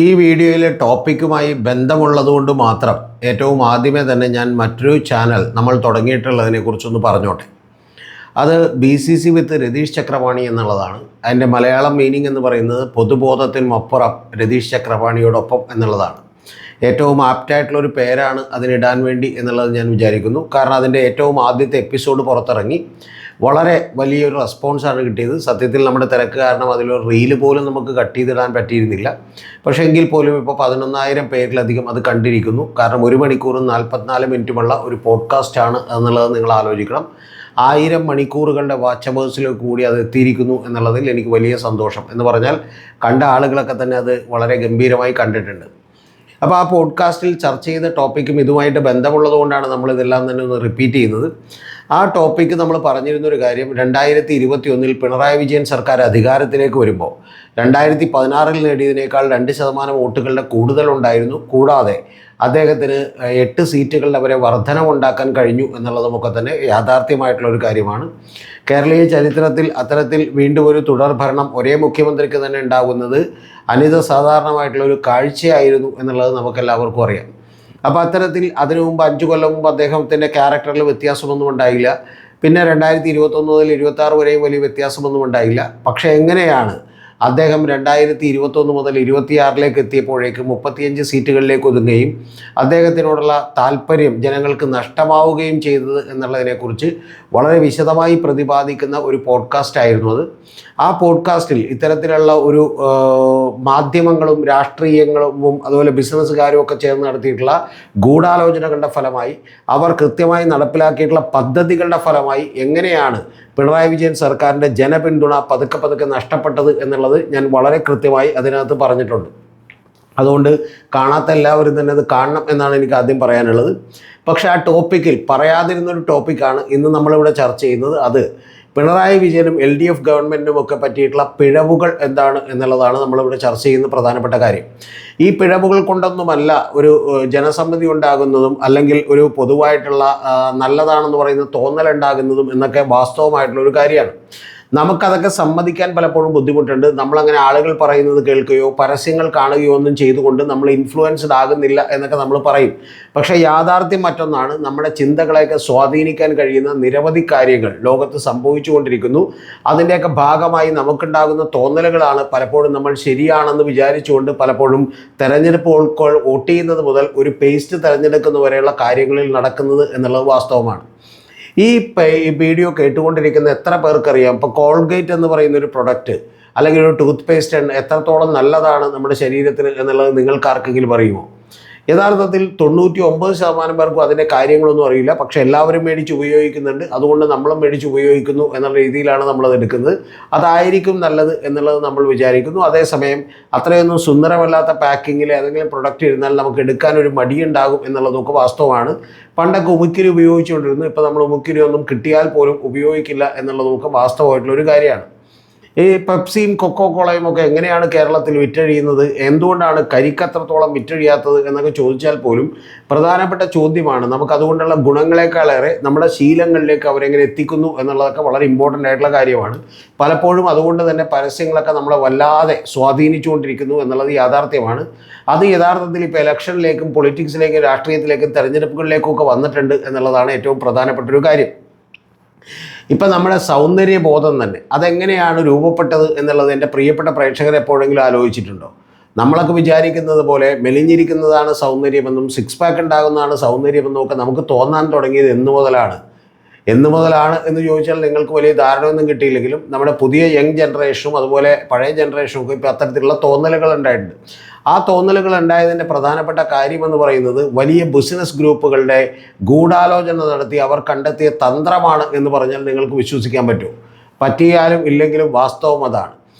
ഈ വീഡിയോയിലെ ടോപ്പിക്കുമായി ബന്ധമുള്ളതുകൊണ്ട് മാത്രം ഏറ്റവും ആദ്യമേ തന്നെ ഞാൻ മറ്റൊരു ചാനൽ നമ്മൾ തുടങ്ങിയിട്ടുള്ളതിനെക്കുറിച്ചൊന്ന് പറഞ്ഞോട്ടെ. അത് BCC വിത്ത് രതീഷ് ചക്രപാണി എന്നുള്ളതാണ്. അതിൻ്റെ മലയാളം മീനിങ് എന്ന് പറയുന്നത് പൊതുബോധത്തിനുമപ്പുറം രതീഷ് ചക്രപാണിയോടൊപ്പം എന്നുള്ളതാണ്. ഏറ്റവും ആപ്റ്റായിട്ടുള്ളൊരു പേരാണ് അതിനിടാൻ വേണ്ടി എന്നുള്ളത് ഞാൻ വിചാരിക്കുന്നു. കാരണം അതിൻ്റെ ഏറ്റവും ആദ്യത്തെ എപ്പിസോഡ് പുറത്തിറങ്ങി വളരെ വലിയൊരു റെസ്പോൺസാണ് കിട്ടിയത്. സത്യത്തിൽ നമ്മുടെ തിരക്ക് കാരണം അതിലൊരു റീല് പോലും നമുക്ക് കട്ട് ചെയ്തിടാൻ പറ്റിയിരുന്നില്ല. പക്ഷേ എങ്കിൽ പോലും ഇപ്പോൾ 11,000 പേരിലധികം അത് കണ്ടിരിക്കുന്നു. കാരണം 1 മണിക്കൂറും 44 മിനിറ്റുമുള്ള ഒരു പോഡ്കാസ്റ്റാണ് എന്നുള്ളത് നിങ്ങൾ ആലോചിക്കണം. 1000 മണിക്കൂറുകളുടെ വാച്ചവേഴ്സിലേക്ക് കൂടി അത് എത്തിയിരിക്കുന്നു എന്നുള്ളതിൽ എനിക്ക് വലിയ സന്തോഷം. എന്ന് പറഞ്ഞാൽ കണ്ട ആളുകളൊക്കെ തന്നെ അത് വളരെ ഗംഭീരമായി കണ്ടിട്ടുണ്ട്. അപ്പോൾ ആ പോഡ്കാസ്റ്റിൽ ചർച്ച ചെയ്ത ടോപ്പിക്കും ഇതുമായിട്ട് ബന്ധമുള്ളതുകൊണ്ടാണ് നമ്മളിതെല്ലാം തന്നെ ഒന്ന് റിപ്പീറ്റ് ചെയ്യുന്നത്. ആ ടോപ്പിക്ക് നമ്മൾ പറഞ്ഞിരുന്നൊരു കാര്യം, 2021 പിണറായി വിജയൻ സർക്കാർ അധികാരത്തിലേക്ക് വരുമ്പോൾ 2016 നേടിയതിനേക്കാൾ 2% വോട്ടുകളുടെ കൂടുതലുണ്ടായിരുന്നു. കൂടാതെ അദ്ദേഹത്തിന് 8 സീറ്റുകളുടെ വരെ വർധനവുണ്ടാക്കാൻ കഴിഞ്ഞു എന്നുള്ളതുമൊക്കെ തന്നെ യാഥാർത്ഥ്യമായിട്ടുള്ളൊരു കാര്യമാണ്. കേരളീയ ചരിത്രത്തിൽ അത്തരത്തിൽ വീണ്ടും ഒരു തുടർ ഭരണം ഒരേ മുഖ്യമന്ത്രിക്ക് തന്നെ ഉണ്ടാകുന്നത് അനിതസാധാരണമായിട്ടുള്ളൊരു കാഴ്ചയായിരുന്നു എന്നുള്ളത് നമുക്കെല്ലാവർക്കും അറിയാം. അപ്പോൾ അത്തരത്തിൽ അതിനു മുമ്പ് 5 കൊല്ലം മുമ്പ് അദ്ദേഹത്തിൻ്റെ ക്യാരക്ടറിൽ വ്യത്യാസമൊന്നും ഉണ്ടായില്ല. പിന്നെ 2021 മുതൽ 26 വരെയും വലിയ വ്യത്യാസമൊന്നും ഉണ്ടായില്ല. പക്ഷേ എങ്ങനെയാണ് അദ്ദേഹം 2021 മുതൽ 26 എത്തിയപ്പോഴേക്ക് 35 സീറ്റുകളിലേക്ക് ഒതുങ്ങുകയും അദ്ദേഹത്തിനോടുള്ള താല്പര്യം ജനങ്ങൾക്ക് നഷ്ടമാവുകയും ചെയ്തത് എന്നുള്ളതിനെക്കുറിച്ച് വളരെ വിശദമായി പ്രതിപാദിക്കുന്ന ഒരു പോഡ്കാസ്റ്റ് ആയിരുന്നു അത്. ആ പോഡ്കാസ്റ്റിൽ ഇത്തരത്തിലുള്ള ഒരു മാധ്യമങ്ങളും രാഷ്ട്രീയങ്ങളും അതുപോലെ ബിസിനസ്സുകാരും ഒക്കെ ചേർന്ന് നടത്തിയിട്ടുള്ള ഗൂഢാലോചനകളുടെ ഫലമായി അവർ കൃത്യമായി നടപ്പിലാക്കിയിട്ടുള്ള പദ്ധതികളുടെ ഫലമായി എങ്ങനെയാണ് പിണറായി വിജയൻ സർക്കാരിൻ്റെ ജനപിന്തുണ പതുക്കെ നഷ്ടപ്പെട്ടത് എന്നുള്ളത് ഞാൻ വളരെ കൃത്യമായി അതിനകത്ത് പറഞ്ഞിട്ടുണ്ട്. അതുകൊണ്ട് കാണാത്ത എല്ലാവരും തന്നെ അത് കാണണം എന്നാണ് എനിക്ക് ആദ്യം പറയാനുള്ളത്. പക്ഷേ ആ ടോപ്പിക്കിൽ പറയാതിരുന്നൊരു ടോപ്പിക്കാണ് ഇന്ന് നമ്മളിവിടെ ചർച്ച ചെയ്യുന്നത്. അത് പിണറായി വിജയനും LDF ഗവൺമെൻറ്റിനും ഒക്കെ പറ്റിയിട്ടുള്ള പിഴവുകൾ എന്താണ് എന്നുള്ളതാണ് നമ്മളിവിടെ ചർച്ച ചെയ്യുന്ന പ്രധാനപ്പെട്ട കാര്യം. ഈ പിഴവുകൾ കൊണ്ടൊന്നുമല്ല ഒരു ജനസമ്മതി ഉണ്ടാകുന്നതും അല്ലെങ്കിൽ ഒരു പൊതുവായിട്ടുള്ള നല്ലതാണെന്ന് പറയുന്ന തോന്നലുണ്ടാകുന്നതും എന്നൊക്കെ വാസ്തവമായിട്ടുള്ളൊരു കാര്യമാണ്. നമുക്കതൊക്കെ സമ്മതിക്കാൻ പലപ്പോഴും ബുദ്ധിമുട്ടുണ്ട്. നമ്മളങ്ങനെ ആളുകൾ പറയുന്നത് കേൾക്കുകയോ പരസ്യങ്ങൾ കാണുകയോ ഒന്നും ചെയ്തുകൊണ്ട് നമ്മൾ ഇൻഫ്ലുവൻസ്ഡ് ആകുന്നില്ല എന്നൊക്കെ നമ്മൾ പറയും. പക്ഷേ യാഥാർത്ഥ്യം മറ്റൊന്നാണ്. നമ്മുടെ ചിന്തകളെയൊക്കെ സ്വാധീനിക്കാൻ കഴിയുന്ന നിരവധി കാര്യങ്ങൾ ലോകത്ത് സംഭവിച്ചുകൊണ്ടിരിക്കുന്നു. അതിൻ്റെയൊക്കെ ഭാഗമായി നമുക്കുണ്ടാകുന്ന തോന്നലുകളാണ് പലപ്പോഴും നമ്മൾ ശരിയാണെന്ന് വിചാരിച്ചുകൊണ്ട് പലപ്പോഴും തെരഞ്ഞെടുപ്പ് വോട്ട് ചെയ്യുന്നത് മുതൽ ഒരു പേസ്റ്റ് തിരഞ്ഞെടുക്കുന്നവരെയുള്ള കാര്യങ്ങളിൽ നടക്കുന്നത് എന്നുള്ളത് വാസ്തവമാണ്. ഈ വീഡിയോ കേട്ടുകൊണ്ടിരിക്കുന്ന എത്ര പേർക്കറിയാം ഇപ്പോൾ കോൾഗേറ്റ് എന്ന് പറയുന്ന ഒരു പ്രൊഡക്റ്റ് അല്ലെങ്കിൽ ഒരു ടൂത്ത് പേസ്റ്റ് എത്രത്തോളം നല്ലതാണ് നമ്മുടെ ശരീരത്തിന് എന്നുള്ളത് നിങ്ങൾക്കാർക്കെങ്കിലും അറിയുമോ? യഥാർത്ഥത്തിൽ 99% പേർക്കും അതിൻ്റെ കാര്യങ്ങളൊന്നും അറിയില്ല. പക്ഷേ എല്ലാവരും മേടിച്ച് ഉപയോഗിക്കുന്നുണ്ട്. അതുകൊണ്ട് നമ്മളും മേടിച്ച് ഉപയോഗിക്കുന്നു എന്നുള്ള രീതിയിലാണ് നമ്മളത് എടുക്കുന്നത്. അതായിരിക്കും നല്ലത് എന്നുള്ളത് നമ്മൾ വിചാരിക്കുന്നു. അതേസമയം അത്രയൊന്നും സുന്ദരമല്ലാത്ത പാക്കിങ്ങിൽ ഏതെങ്കിലും പ്രൊഡക്റ്റ് ഇരുന്നാൽ നമുക്ക് എടുക്കാനൊരു മടിയുണ്ടാകും എന്നുള്ളതൊക്കെ വാസ്തവമാണ്. പണ്ടൊക്കെ ഉമിക്കിരി ഉപയോഗിച്ചുകൊണ്ടിരുന്നു. ഇപ്പോൾ നമ്മൾ ഉമിക്കിരി ഒന്നും കിട്ടിയാൽ പോലും ഉപയോഗിക്കില്ല എന്നുള്ളതൊക്കെ വാസ്തവമായിട്ടുള്ളൊരു കാര്യമാണ്. ഈ പെപ്സിയും കൊക്കോ കോളയും ഒക്കെ എങ്ങനെയാണ് കേരളത്തിൽ വിറ്റഴിയുന്നത്, എന്തുകൊണ്ടാണ് കരിക്ക് അത്രത്തോളം വിറ്റഴിയാത്തത് എന്നൊക്കെ ചോദിച്ചാൽ പോലും പ്രധാനപ്പെട്ട ചോദ്യമാണ്. നമുക്കതുകൊണ്ടുള്ള ഗുണങ്ങളെക്കാളേറെ നമ്മുടെ ശീലങ്ങളിലേക്ക് അവരെങ്ങനെ എത്തിക്കുന്നു എന്നുള്ളതൊക്കെ വളരെ ഇമ്പോർട്ടൻ്റ് ആയിട്ടുള്ള കാര്യമാണ്. പലപ്പോഴും അതുകൊണ്ട് തന്നെ പരസ്യങ്ങളൊക്കെ നമ്മളെ വല്ലാതെ സ്വാധീനിച്ചുകൊണ്ടിരിക്കുന്നു എന്നുള്ളത് യാഥാർത്ഥ്യമാണ്. അത് യഥാർത്ഥത്തിൽ ഇപ്പോൾ ഇലക്ഷനിലേക്കും പൊളിറ്റിക്സിലേക്കും രാഷ്ട്രീയത്തിലേക്കും തെരഞ്ഞെടുപ്പുകളിലേക്കും ഒക്കെ വന്നിട്ടുണ്ട് എന്നുള്ളതാണ് ഏറ്റവും പ്രധാനപ്പെട്ടൊരു കാര്യം. ഇപ്പം നമ്മുടെ സൗന്ദര്യബോധം തന്നെ അതെങ്ങനെയാണ് രൂപപ്പെട്ടത് എന്നുള്ളത് എൻ്റെ പ്രിയപ്പെട്ട പ്രേക്ഷകർ എപ്പോഴെങ്കിലും ആലോചിച്ചിട്ടുണ്ടോ? നമ്മളൊക്കെ വിചാരിക്കുന്നത് പോലെ മെലിഞ്ഞിരിക്കുന്നതാണ് സൗന്ദര്യമെന്നും 6 പാക്ക് ഉണ്ടാകുന്നതാണ് സൗന്ദര്യമെന്നും ഒക്കെ നമുക്ക് തോന്നാൻ തുടങ്ങിയത് എന്ന് മുതലാണ് എന്ന് ചോദിച്ചാൽ നിങ്ങൾക്ക് വലിയ ധാരണയൊന്നും കിട്ടിയില്ലെങ്കിലും നമ്മുടെ പുതിയ യങ് ജനറേഷനും അതുപോലെ പഴയ ജനറേഷനും ഒക്കെ ഇപ്പോൾ അത്തരത്തിലുള്ള തോന്നലുകൾ ഉണ്ടായിട്ടുണ്ട്. ആ തോന്നലുകൾ ഉണ്ടായതിൻ്റെ പ്രധാനപ്പെട്ട കാര്യമെന്ന് പറയുന്നത് വലിയ ബിസിനസ് ഗ്രൂപ്പുകളുടെ ഗൂഢാലോചന നടത്തി അവർ കണ്ടെത്തിയ തന്ത്രമാണ് എന്ന് പറഞ്ഞാൽ നിങ്ങൾക്ക് വിശ്വസിക്കാൻ പറ്റുമോ? പറ്റിയാലും ഇല്ലെങ്കിലും വാസ്തവം അതാണ്.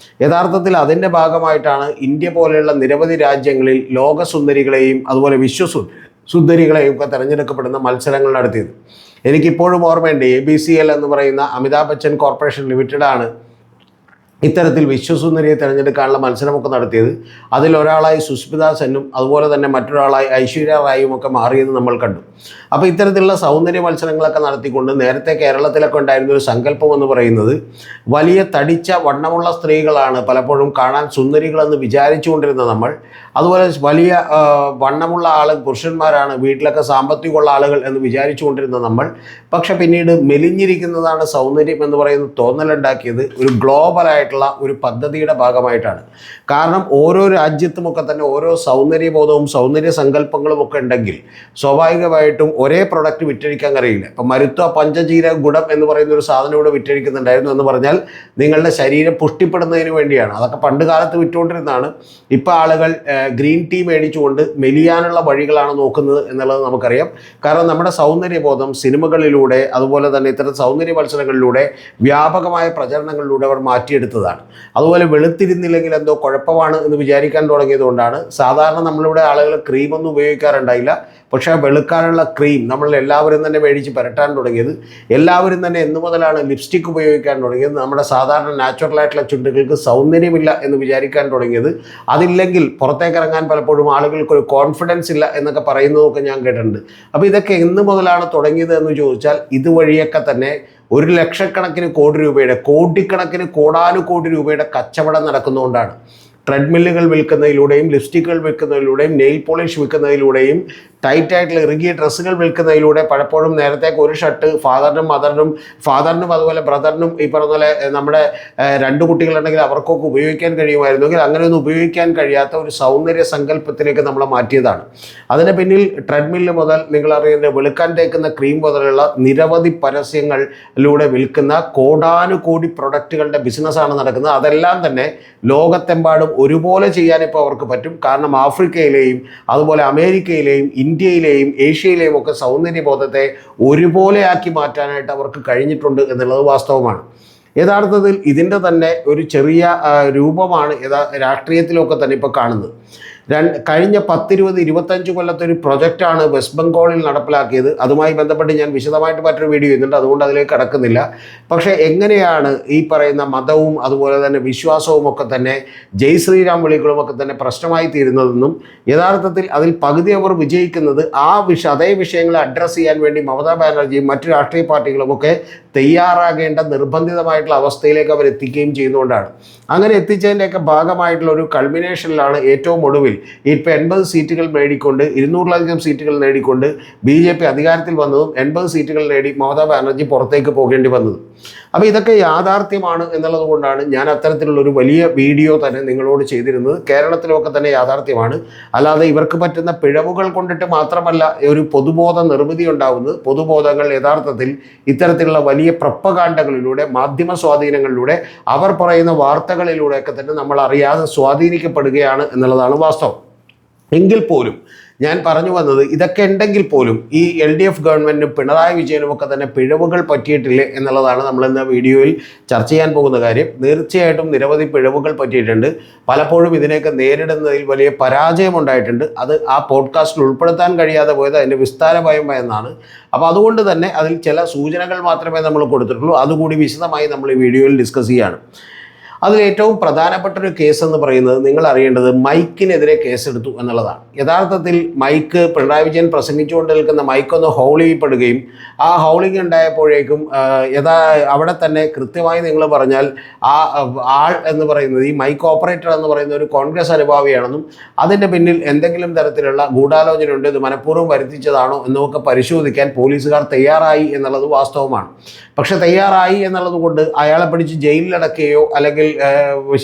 യഥാർത്ഥത്തിൽ അതിൻ്റെ ഭാഗമായിട്ടാണ് ഇന്ത്യ പോലെയുള്ള നിരവധി രാജ്യങ്ങളിൽ ലോകസുന്ദരികളെയും അതുപോലെ വിശ്വസുന്ദരികളെയും ഒക്കെ തിരഞ്ഞെടുക്കപ്പെടുന്ന മത്സരങ്ങൾ നടത്തിയത്. എനിക്കിപ്പോഴും ഓർമ്മയുണ്ട്. ABCL എന്ന് പറയുന്ന അമിതാഭ് ബച്ചൻ കോർപ്പറേഷൻ ലിമിറ്റഡാണ് ഇത്തരത്തിൽ വിശ്വസുന്ദരിയെ തിരഞ്ഞെടുക്കാനുള്ള മത്സരമൊക്കെ നടത്തിയത്. അതിലൊരാളായി സുസ്മിത സെന്നും അതുപോലെ തന്നെ മറ്റൊരാളായി ഐശ്വര്യ റായും ഒക്കെ മാറിയെന്ന് നമ്മൾ കണ്ടു. അപ്പോൾ ഇത്തരത്തിലുള്ള സൗന്ദര്യ മത്സരങ്ങളൊക്കെ നടത്തിക്കൊണ്ട് നേരത്തെ കേരളത്തിലൊക്കെ ഉണ്ടായിരുന്ന ഒരു സങ്കല്പം എന്ന് പറയുന്നത് വലിയ തടിച്ച വണ്ണമുള്ള സ്ത്രീകളാണ് പലപ്പോഴും കാണാൻ സുന്ദരികളെന്ന് വിചാരിച്ചുകൊണ്ടിരുന്ന നമ്മൾ, അതുപോലെ വലിയ വണ്ണമുള്ള പുരുഷന്മാരാണ് വീട്ടിലൊക്കെ സാമ്പത്തികമുള്ള ആളുകൾ എന്ന് വിചാരിച്ചുകൊണ്ടിരുന്ന നമ്മൾ, പക്ഷെ പിന്നീട് മെലിഞ്ഞിരിക്കുന്നതാണ് സൗന്ദര്യം എന്ന് പറയുന്ന തോന്നലുണ്ടാക്കിയത് ഒരു ഗ്ലോബലായിട്ടുള്ള ഒരു പദ്ധതിയുടെ ഭാഗമായിട്ടാണ്. കാരണം ഓരോ രാജ്യത്തുമൊക്കെ തന്നെ ഓരോ സൗന്ദര്യബോധവും സൗന്ദര്യ സങ്കല്പങ്ങളും ഒക്കെ ഉണ്ടെങ്കിൽ സ്വാഭാവികമായിട്ടും ഒരേ പ്രൊഡക്റ്റ് വിറ്റഴിക്കാൻ കഴിയില്ല. ഇപ്പം മരുത്വ പഞ്ചജീരക ഗുണം എന്ന് പറയുന്ന ഒരു സാധനം ഇവിടെ വിറ്റഴിക്കുന്നുണ്ടായിരുന്നു എന്ന് പറഞ്ഞാൽ നിങ്ങളുടെ ശരീരം പുഷ്ടിപ്പെടുന്നതിന് വേണ്ടിയാണ്. അതൊക്കെ പണ്ട് കാലത്ത് വിറ്റുകൊണ്ടിരുന്നതാണ്. ഇപ്പോൾ ആളുകൾ ഗ്രീൻ ടീ മേടിച്ചുകൊണ്ട് മെലിയാനുള്ള വഴികളാണ് നോക്കുന്നത് എന്നുള്ളത് നമുക്കറിയാം. കാരണം നമ്മുടെ സൗന്ദര്യബോധം സിനിമകളിലൂടെ അതുപോലെ തന്നെ ഇത്തരം സൗന്ദര്യ മത്സരങ്ങളിലൂടെ വ്യാപകമായ പ്രചരണങ്ങളിലൂടെ അവർ മാറ്റിയെടുത്തതാണ്. അതുപോലെ വെളുത്തിരുന്നില്ലെങ്കിൽ എന്തോ കുഴപ്പമാണ് എന്ന് വിചാരിക്കാൻ തുടങ്ങിയതുകൊണ്ടാണ് സാധാരണ നമ്മളിവിടെ ആളുകൾ ക്രീമൊന്നും ഉപയോഗിക്കാറുണ്ടായില്ല. പക്ഷേ വെളുക്കാനുള്ള ക്രീം നമ്മൾ എല്ലാവരും തന്നെ മേടിച്ച് പുരട്ടാൻ തുടങ്ങിയത്. എല്ലാവരും തന്നെ എന്നു മുതലാണ് ലിപ്സ്റ്റിക് ഉപയോഗിക്കാൻ തുടങ്ങിയത്. നമ്മുടെ സാധാരണ നാച്ചുറലായിട്ടുള്ള ചുണ്ടുകൾക്ക് സൗന്ദര്യമില്ല എന്ന് വിചാരിക്കാൻ തുടങ്ങിയത്. അതില്ലെങ്കിൽ പുറത്തേക്ക് ഇറങ്ങാൻ പലപ്പോഴും ആളുകൾക്കൊരു കോൺഫിഡൻസ് ഇല്ല എന്നൊക്കെ പറയുന്നതൊക്കെ ഞാൻ കേട്ടിട്ടുണ്ട്. അപ്പോൾ ഇതൊക്കെ എന്നു മുതലാണ് തുടങ്ങിയത് എന്ന് ചോദിച്ചാൽ ഇതുവഴിയൊക്കെ തന്നെ 1 ലക്ഷക്കണക്കിന് കോടി രൂപയുടെ കോടിക്കണക്കിന് കോടാനുകോടി രൂപയുടെ കച്ചവടം നടക്കുന്നതുകൊണ്ടാണ്. ട്രെഡ്മില്ലുകൾ വിൽക്കുന്നതിലൂടെയും ലിപ്സ്റ്റിക്കുകൾ വിൽക്കുന്നതിലൂടെയും നെയിൽ പോളിഷ് വിൽക്കുന്നതിലൂടെയും ടൈറ്റായിട്ടുള്ള ഇറുകിയ ഡ്രസ്സുകൾ വിൽക്കുന്നതിലൂടെ പലപ്പോഴും നേരത്തേക്ക് ഒരു ഷർട്ട് ഫാദറിനും അതുപോലെ ബ്രദറിനും ഈ പറഞ്ഞ പോലെ നമ്മുടെ 2 കുട്ടികളുണ്ടെങ്കിൽ അവർക്കൊക്കെ ഉപയോഗിക്കാൻ കഴിയുമായിരുന്നെങ്കിൽ അങ്ങനെയൊന്നും ഉപയോഗിക്കാൻ കഴിയാത്ത ഒരു സൗന്ദര്യ സങ്കല്പത്തിലേക്ക് നമ്മളെ മാറ്റിയതാണ്. അതിന് പിന്നിൽ ട്രെഡ്മില്ല് മുതൽ നിങ്ങളറിയുന്ന വെളുക്കാൻ തേക്കുന്ന ക്രീം മുതലുള്ള നിരവധി പരസ്യങ്ങളിലൂടെ വിൽക്കുന്ന കോടാനുകോടി പ്രൊഡക്റ്റുകളുടെ ബിസിനസ്സാണ് നടക്കുന്നത്. അതെല്ലാം തന്നെ ലോകത്തെമ്പാടും ഒരുപോലെ ചെയ്യാൻ ഇപ്പോൾ അവർക്ക് പറ്റും. കാരണം ആഫ്രിക്കയിലെയും അതുപോലെ അമേരിക്കയിലെയും ഇന്ത്യയിലെയും ഏഷ്യയിലെയും ഒക്കെ സൗന്ദര്യബോധത്തെ ഒരുപോലെ ആക്കി മാറ്റാനായിട്ട് അവർക്ക് കഴിഞ്ഞിട്ടുണ്ട് എന്നുള്ളത് വാസ്തവമാണ്. യഥാർത്ഥത്തിൽ ഇതിൻ്റെ തന്നെ ഒരു ചെറിയ രൂപമാണ് രാഷ്ട്രീയത്തിലൊക്കെ തന്നെ ഇപ്പോൾ കാണുന്നത്. കഴിഞ്ഞ 10, 20, 25 കൊല്ലത്തെ ഒരു പ്രൊജക്റ്റാണ് വെസ്റ്റ് ബംഗാളിൽ നടപ്പിലാക്കിയത്. അതുമായി ബന്ധപ്പെട്ട് ഞാൻ വിശദമായിട്ട് മറ്റൊരു വീഡിയോ ചെയ്യുന്നുണ്ട്, അതുകൊണ്ട് അതിലേക്ക് കടക്കുന്നില്ല. പക്ഷേ എങ്ങനെയാണ് ഈ പറയുന്ന മതവും അതുപോലെ തന്നെ വിശ്വാസവും ഒക്കെ തന്നെ ജയ് ശ്രീരാം വിളികളും ഒക്കെ തന്നെ പ്രശ്നമായി തീരുന്നതെന്നും യഥാർത്ഥത്തിൽ അതിൽ പകുതി അവർ വിജയിക്കുന്നത് അതേ വിഷയങ്ങളെ അഡ്രസ്സ് ചെയ്യാൻ വേണ്ടി മമതാ ബാനർജിയും മറ്റു രാഷ്ട്രീയ പാർട്ടികളുമൊക്കെ തയ്യാറാകേണ്ട നിർബന്ധിതമായിട്ടുള്ള അവസ്ഥയിലേക്ക് അവർ എത്തിക്കുകയും ചെയ്യുന്നതുകൊണ്ടാണ്. അങ്ങനെ എത്തിച്ചതിൻ്റെയൊക്കെ ഭാഗമായിട്ടുള്ള ഒരു കൾമിനേഷനിലാണ് ഏറ്റവും ഒടുവിൽ ഇപ്പോൾ 80 സീറ്റുകൾ നേടിക്കൊണ്ട് 200-ലധികം സീറ്റുകൾ നേടിക്കൊണ്ട് BJP അധികാരത്തിൽ വന്നതും 80 സീറ്റുകൾ നേടി മമതാ ബാനർജി പുറത്തേക്ക് പോകേണ്ടി വന്നതും. അപ്പോൾ ഇതൊക്കെ യാഥാർത്ഥ്യമാണ് എന്നുള്ളത് കൊണ്ടാണ് ഞാൻ അത്തരത്തിലുള്ളൊരു വലിയ വീഡിയോ തന്നെ നിങ്ങളോട് ചെയ്തിരുന്നത്. കേരളത്തിലൊക്കെ തന്നെ യാഥാർത്ഥ്യമാണ്. അല്ലാതെ ഇവർക്ക് പറ്റുന്ന പിഴവുകൾ കൊണ്ടിട്ട് മാത്രമല്ല ഒരു പൊതുബോധ നിർമ്മിതി ഉണ്ടാകുന്നത്. പൊതുബോധങ്ങൾ യഥാർത്ഥത്തിൽ ഇത്തരത്തിലുള്ള വലിയ പ്രപ്പകാണ്ഡകളിലൂടെ മാധ്യമ സ്വാധീനങ്ങളിലൂടെ അവർ പറയുന്ന വാർത്തകളിലൂടെയൊക്കെ തന്നെ നമ്മൾ അറിയാതെ സ്വാധീനിക്കപ്പെടുകയാണ് എന്നുള്ളതാണ് വാസ്തവം. എങ്കിൽ പോലും ഞാൻ പറഞ്ഞു വന്നത് ഇതൊക്കെ ഉണ്ടെങ്കിൽ പോലും ഈ LDF ഗവൺമെൻറ്റിനും പിണറായി വിജയനും ഒക്കെ തന്നെ പിഴവുകൾ പറ്റിയിട്ടില്ലേ എന്നുള്ളതാണ് നമ്മളിന്ന് വീഡിയോയിൽ ചർച്ച ചെയ്യാൻ പോകുന്ന കാര്യം. തീർച്ചയായിട്ടും നിരവധി പിഴവുകൾ പറ്റിയിട്ടുണ്ട്. പലപ്പോഴും ഇതിനെയൊക്കെ നേരിടുന്നതിൽ വലിയ പരാജയമുണ്ടായിട്ടുണ്ട്. അത് ആ പോഡ്കാസ്റ്റിൽ ഉൾപ്പെടുത്താൻ കഴിയാതെ പോയത് അതിൻ്റെ വിസ്താരഭയം എന്നാണ്. അപ്പോൾ അതുകൊണ്ട് തന്നെ അതിൽ ചില സൂചനകൾ മാത്രമേ നമ്മൾ കൊടുത്തിട്ടുള്ളൂ. അതുകൂടി വിശദമായി നമ്മൾ ഈ വീഡിയോയിൽ ഡിസ്കസ് ചെയ്യുകയാണ്. അതിലേറ്റവും പ്രധാനപ്പെട്ടൊരു കേസ് എന്ന് പറയുന്നത് നിങ്ങൾ അറിയേണ്ടത് മൈക്കിനെതിരെ കേസെടുത്തു എന്നുള്ളതാണ്. യഥാർത്ഥത്തിൽ മൈക്ക് പിണറായി വിജയൻ പ്രസംഗിച്ചുകൊണ്ട് നിൽക്കുന്ന മൈക്കൊന്ന് ഹൗളിപ്പെടുകയും ആ ഹൗളിങ് ഉണ്ടായപ്പോഴേക്കും അവിടെ തന്നെ കൃത്യമായി നിങ്ങൾ പറഞ്ഞാൽ ആ ആൾ എന്ന് പറയുന്നത് ഈ മൈക്ക് ഓപ്പറേറ്റർ എന്ന് പറയുന്ന ഒരു കോൺഗ്രസ് അനുഭാവിയാണെന്നും അതിൻ്റെ പിന്നിൽ എന്തെങ്കിലും തരത്തിലുള്ള ഗൂഢാലോചനയുണ്ട്, ഇത് മനഃപൂർവ്വം വരുത്തിച്ചതാണോ എന്നൊക്കെ പരിശോധിക്കാൻ പോലീസുകാർ തയ്യാറായി എന്നുള്ളത് വാസ്തവമാണ്. പക്ഷെ തയ്യാറായി എന്നുള്ളത് കൊണ്ട് അയാളെ പിടിച്ച് ജയിലിലടക്കുകയോ അല്ലെങ്കിൽ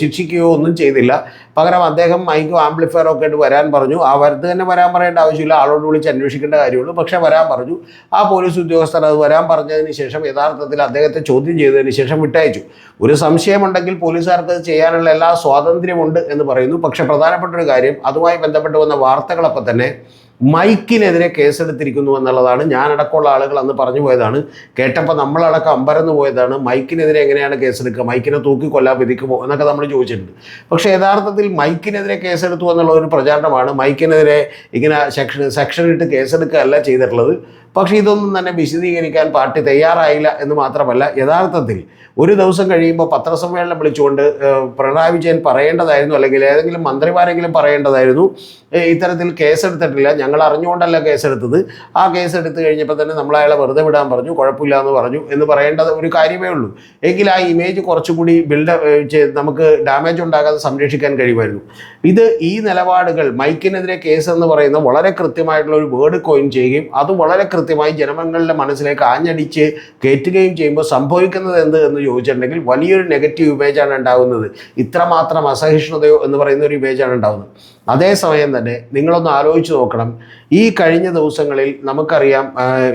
ശിക്ഷിക്കുകയോ ഒന്നും ചെയ്തില്ല. പകരം അദ്ദേഹം മൈക്കും ആംപ്ലിഫയറും ഒക്കെ ആയിട്ട് വരാൻ പറഞ്ഞു. ആ തന്നെ വരാൻ പറയേണ്ട ആവശ്യമില്ല, ആളോട് വിളിച്ച് അന്വേഷിക്കേണ്ട കാര്യമുള്ളൂ. പക്ഷേ വരാൻ പറഞ്ഞു. ആ പോലീസ് ഉദ്യോഗസ്ഥർ അത് വരാൻ പറഞ്ഞതിന് ശേഷം യഥാർത്ഥത്തിൽ അദ്ദേഹത്തെ ചോദ്യം ചെയ്തതിന് ശേഷം വിട്ടയച്ചു. ഒരു സംശയമുണ്ടെങ്കിൽ പോലീസുകാർക്ക് അത് ചെയ്യാനുള്ള എല്ലാ സ്വാതന്ത്ര്യമുണ്ട് എന്ന് പറയുന്നു. പക്ഷേ പ്രധാനപ്പെട്ട ഒരു കാര്യം, അതുമായി ബന്ധപ്പെട്ട് വന്ന വാർത്തകളൊക്കെ തന്നെ മൈക്കിനെതിരെ കേസെടുത്തിരിക്കുന്നു എന്നുള്ളതാണ്. ഞാനടക്കമുള്ള ആളുകൾ അന്ന് പറഞ്ഞു പോയതാണ്. കേട്ടപ്പോൾ നമ്മളടക്കം അമ്പരന്ന് പോയതാണ്. മൈക്കിനെതിരെ എങ്ങനെയാണ് കേസെടുക്കുക, മൈക്കിനെ തൂക്കിക്കൊല്ലാൻ വിധിക്കുമോ എന്നൊക്കെ നമ്മൾ ചോദിച്ചിട്ടുണ്ട്. പക്ഷേ യഥാർത്ഥത്തിൽ മൈക്കിനെതിരെ കേസെടുത്തു എന്നുള്ള ഒരു പ്രചാരണമാണ്. മൈക്കിനെതിരെ ഇങ്ങനെ സെക്ഷൻ ഇട്ട് കേസെടുക്കുകയല്ല ചെയ്തിട്ടുള്ളത്. പക്ഷേ ഇതൊന്നും തന്നെ വിശദീകരിക്കാൻ പാർട്ടി തയ്യാറായില്ല എന്ന് മാത്രമല്ല, യഥാർത്ഥത്തിൽ ഒരു ദിവസം കഴിയുമ്പോൾ പത്രസമ്മേളനം വിളിച്ചുകൊണ്ട് പിണറായി വിജയൻ പറയേണ്ടതായിരുന്നു, അല്ലെങ്കിൽ ഏതെങ്കിലും മന്ത്രിമാരെങ്കിലും പറയേണ്ടതായിരുന്നു, ഇത്തരത്തിൽ കേസെടുത്തിട്ടില്ല, ഞങ്ങൾ അറിഞ്ഞുകൊണ്ടല്ല കേസെടുത്തത്, ആ കേസെടുത്ത് കഴിഞ്ഞപ്പോൾ തന്നെ നമ്മൾ അയാളെ വെറുതെ വിടാൻ പറഞ്ഞു, കുഴപ്പമില്ല എന്ന് പറഞ്ഞു എന്ന് പറയേണ്ടത് ഒരു കാര്യമേ ഉള്ളൂ. എങ്കിൽ ആ ഇമേജ് കുറച്ചുകൂടി നമുക്ക് ഡാമേജ് ഉണ്ടാകാതെ സംരക്ഷിക്കാൻ കഴിയുമായിരുന്നു. ഈ നിലപാടുകൾ മൈക്കിനെതിരെ കേസ് എന്ന് പറയുന്ന വളരെ കൃത്യമായിട്ടുള്ള ഒരു വേർഡ് കോയിൻ ചെയ്യുകയും അത് വളരെ കൃത്യമായി ജനങ്ങളുടെ മനസ്സിലേക്ക് ആഞ്ഞടിച്ച് കയറ്റുകയും ചെയ്യുമ്പോൾ സംഭവിക്കുന്നത് എന്ത് എന്ന് ചോദിച്ചിട്ടുണ്ടെങ്കിൽ വലിയൊരു നെഗറ്റീവ് ഇമേജാണ് ഉണ്ടാകുന്നത്. ഇത്രമാത്രം അസഹിഷ്ണുതയോ എന്ന് പറയുന്ന ഒരു ഇമേജാണ് ഉണ്ടാകുന്നത്. അതേസമയം തന്നെ നിങ്ങളൊന്ന് ആലോചിച്ച് നോക്കണം, ഈ കഴിഞ്ഞ ദിവസങ്ങളിൽ നമുക്കറിയാം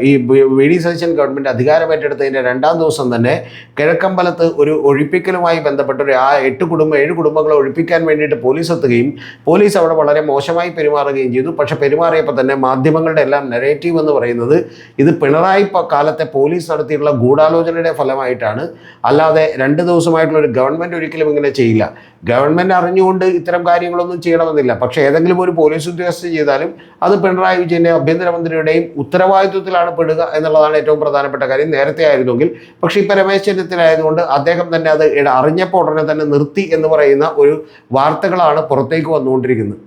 ഈ വി ഡി സതീശൻ ഗവൺമെൻറ് അധികാരമേറ്റെടുത്തതിൻ്റെ 2ാം ദിവസം തന്നെ കിഴക്കമ്പലത്ത് ഒരു ഒഴിപ്പിക്കലുമായി ബന്ധപ്പെട്ട് ഒരു 7 കുടുംബങ്ങളെ ഒഴിപ്പിക്കാൻ വേണ്ടിയിട്ട് പോലീസ് എത്തുകയും പോലീസ് അവിടെ വളരെ മോശമായി പെരുമാറുകയും ചെയ്തു. പക്ഷേ പെരുമാറിയപ്പോൾ തന്നെ മാധ്യമങ്ങളുടെ എല്ലാം നെറേറ്റീവ് എന്ന് പറയുന്നത് ഇത് പിണറായി കാലത്തെ പോലീസ് നടത്തിയിട്ടുള്ള ഗൂഢാലോചനയുടെ ഫലമായിട്ടാണ്, അല്ലാതെ 2 ദിവസമായിട്ടുള്ള ഒരു ഗവൺമെൻറ് ഒരിക്കലും ഇങ്ങനെ ചെയ്യില്ല. ഗവൺമെൻറ് അറിഞ്ഞുകൊണ്ട് ഇത്തരം കാര്യങ്ങളൊന്നും ചെയ്യണമെന്നില്ല. പക്ഷേ ഏതെങ്കിലും ഒരു പോലീസ് ഉദ്യോഗസ്ഥർ ചെയ്താലും അത് പിണറായി വിജയൻ്റെ ആഭ്യന്തരമന്ത്രിയുടെയും ഉത്തരവാദിത്വത്തിലാണ് പെടുക എന്നുള്ളതാണ് ഏറ്റവും പ്രധാനപ്പെട്ട കാര്യം. നേരത്തെ ആയിരുന്നെങ്കിൽ, പക്ഷേ ഇപ്പോൾ രമേശ് ചെന്നിത്തലയായതുകൊണ്ട് അദ്ദേഹം തന്നെ അത് അറിഞ്ഞപ്പോൾ ഉടനെ തന്നെ നിർത്തി എന്ന് പറയുന്ന ഒരു വാർത്തകളാണ് പുറത്തേക്ക് വന്നുകൊണ്ടിരിക്കുന്നത്.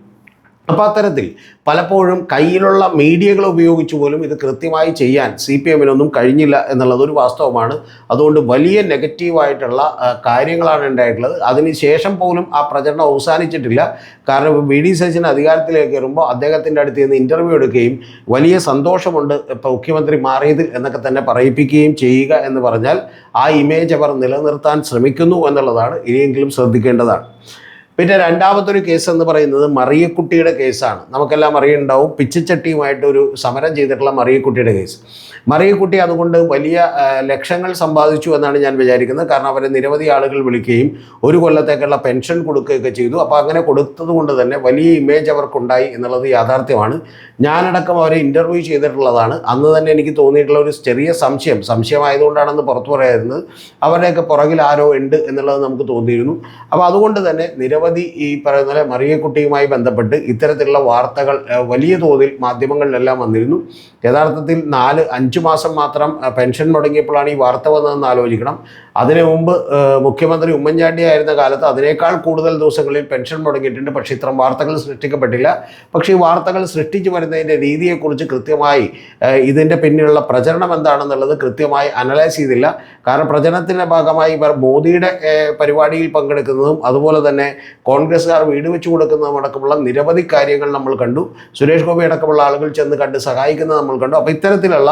അപ്പോൾ അത്തരത്തിൽ പലപ്പോഴും കയ്യിലുള്ള മീഡിയകൾ ഉപയോഗിച്ച് പോലും ഇത് കൃത്യമായി ചെയ്യാൻ CPM-നൊന്നും കഴിഞ്ഞില്ല എന്നുള്ളത് ഒരു വാസ്തവമാണ്. അതുകൊണ്ട് വലിയ നെഗറ്റീവായിട്ടുള്ള കാര്യങ്ങളാണ് ഉണ്ടായിട്ടുള്ളത്. അതിനുശേഷം പോലും ആ പ്രചരണം അവസാനിച്ചിട്ടില്ല. കാരണം വി ഡി സതീശൻ അധികാരത്തിലേക്ക് കയറുമ്പോൾ അദ്ദേഹത്തിൻ്റെ അടുത്ത് നിന്ന് ഇൻ്റർവ്യൂ എടുക്കുകയും വലിയ സന്തോഷമുണ്ട് ഇപ്പോൾ മുഖ്യമന്ത്രി മാറിയതിൽ എന്നൊക്കെ തന്നെ പറയിപ്പിക്കുകയും ചെയ്യുക എന്ന് പറഞ്ഞാൽ ആ ഇമേജ് അവർ നിലനിർത്താൻ ശ്രമിക്കുന്നു എന്നുള്ളതാണ് ഇനിയെങ്കിലും ശ്രദ്ധിക്കേണ്ടതാണ്. പിന്നെ രണ്ടാമതൊരു കേസ് എന്ന് പറയുന്നത് മറിയക്കുട്ടിയുടെ കേസാണ്. നമുക്കെല്ലാം അറിയുന്നുണ്ടാവും, പിച്ചച്ചട്ടിയുമായിട്ടൊരു സമരം ചെയ്തിട്ടുള്ള മറിയക്കുട്ടിയുടെ കേസ്. മറിയക്കുട്ടി അതുകൊണ്ട് വലിയ ലക്ഷങ്ങൾ സമ്പാദിച്ചു എന്നാണ് ഞാൻ വിചാരിക്കുന്നത്. കാരണം അവരെ നിരവധി ആളുകൾ വിളിക്കുകയും 1 കൊല്ലത്തേക്കുള്ള പെൻഷൻ കൊടുക്കുകയൊക്കെ ചെയ്തു. അപ്പോൾ അങ്ങനെ കൊടുത്തത് കൊണ്ട് തന്നെ വലിയ ഇമേജ് അവർക്കുണ്ടായി എന്നുള്ളത് യാഥാർത്ഥ്യമാണ്. ഞാനടക്കം അവരെ ഇൻ്റർവ്യൂ ചെയ്തിട്ടുള്ളതാണ്. അന്ന് തന്നെ എനിക്ക് തോന്നിയിട്ടുള്ള ഒരു ചെറിയ സംശയമായതുകൊണ്ടാണെന്ന് പുറത്തു പറയായിരുന്നത്, അവരുടെയൊക്കെ പുറകിൽ ആരോ ഉണ്ട് എന്നുള്ളത് നമുക്ക് തോന്നിയിരുന്നു. അപ്പോൾ അതുകൊണ്ട് തന്നെ ഈ പറയുന്ന പോലെ മറിയക്കുട്ടിയുമായി ബന്ധപ്പെട്ട് ഇത്തരത്തിലുള്ള വാർത്തകൾ വലിയ തോതിൽ മാധ്യമങ്ങളിലെല്ലാം വന്നിരുന്നു. യഥാർത്ഥത്തിൽ 4-5 മാസം മാത്രം പെൻഷൻ മുടങ്ങിയപ്പോഴാണ് ഈ വാർത്ത വന്നതെന്ന് ആലോചിക്കണം. അതിനു മുമ്പ് മുഖ്യമന്ത്രി ഉമ്മൻചാണ്ടി ആയിരുന്ന കാലത്ത് അതിനേക്കാൾ കൂടുതൽ ദിവസങ്ങളിൽ പെൻഷൻ മുടങ്ങിയിട്ടുണ്ട്. പക്ഷേ ഇത്തരം വാർത്തകൾ സൃഷ്ടിക്കപ്പെട്ടില്ല. പക്ഷേ ഈ വാർത്തകൾ സൃഷ്ടിച്ചു വരുന്നതിൻ്റെ രീതിയെക്കുറിച്ച് കൃത്യമായി ഇതിൻ്റെ പിന്നിലുള്ള പ്രചരണം എന്താണെന്നുള്ളത് കൃത്യമായി അനലൈസ് ചെയ്തില്ല. കാരണം പ്രചരണത്തിൻ്റെ ഭാഗമായി ഇവർ മോദിയുടെ പരിപാടിയിൽ പങ്കെടുക്കുന്നതും അതുപോലെ തന്നെ കോൺഗ്രസ്സുകാർ വീട് വെച്ച് കൊടുക്കുന്നതും അടക്കമുള്ള നിരവധി കാര്യങ്ങൾ നമ്മൾ കണ്ടു. സുരേഷ് ഗോപി അടക്കമുള്ള ആളുകൾ ചെന്ന് കണ്ട് സഹായിക്കുന്നത് നമ്മൾ കണ്ടു. അപ്പോൾ ഇത്തരത്തിലുള്ള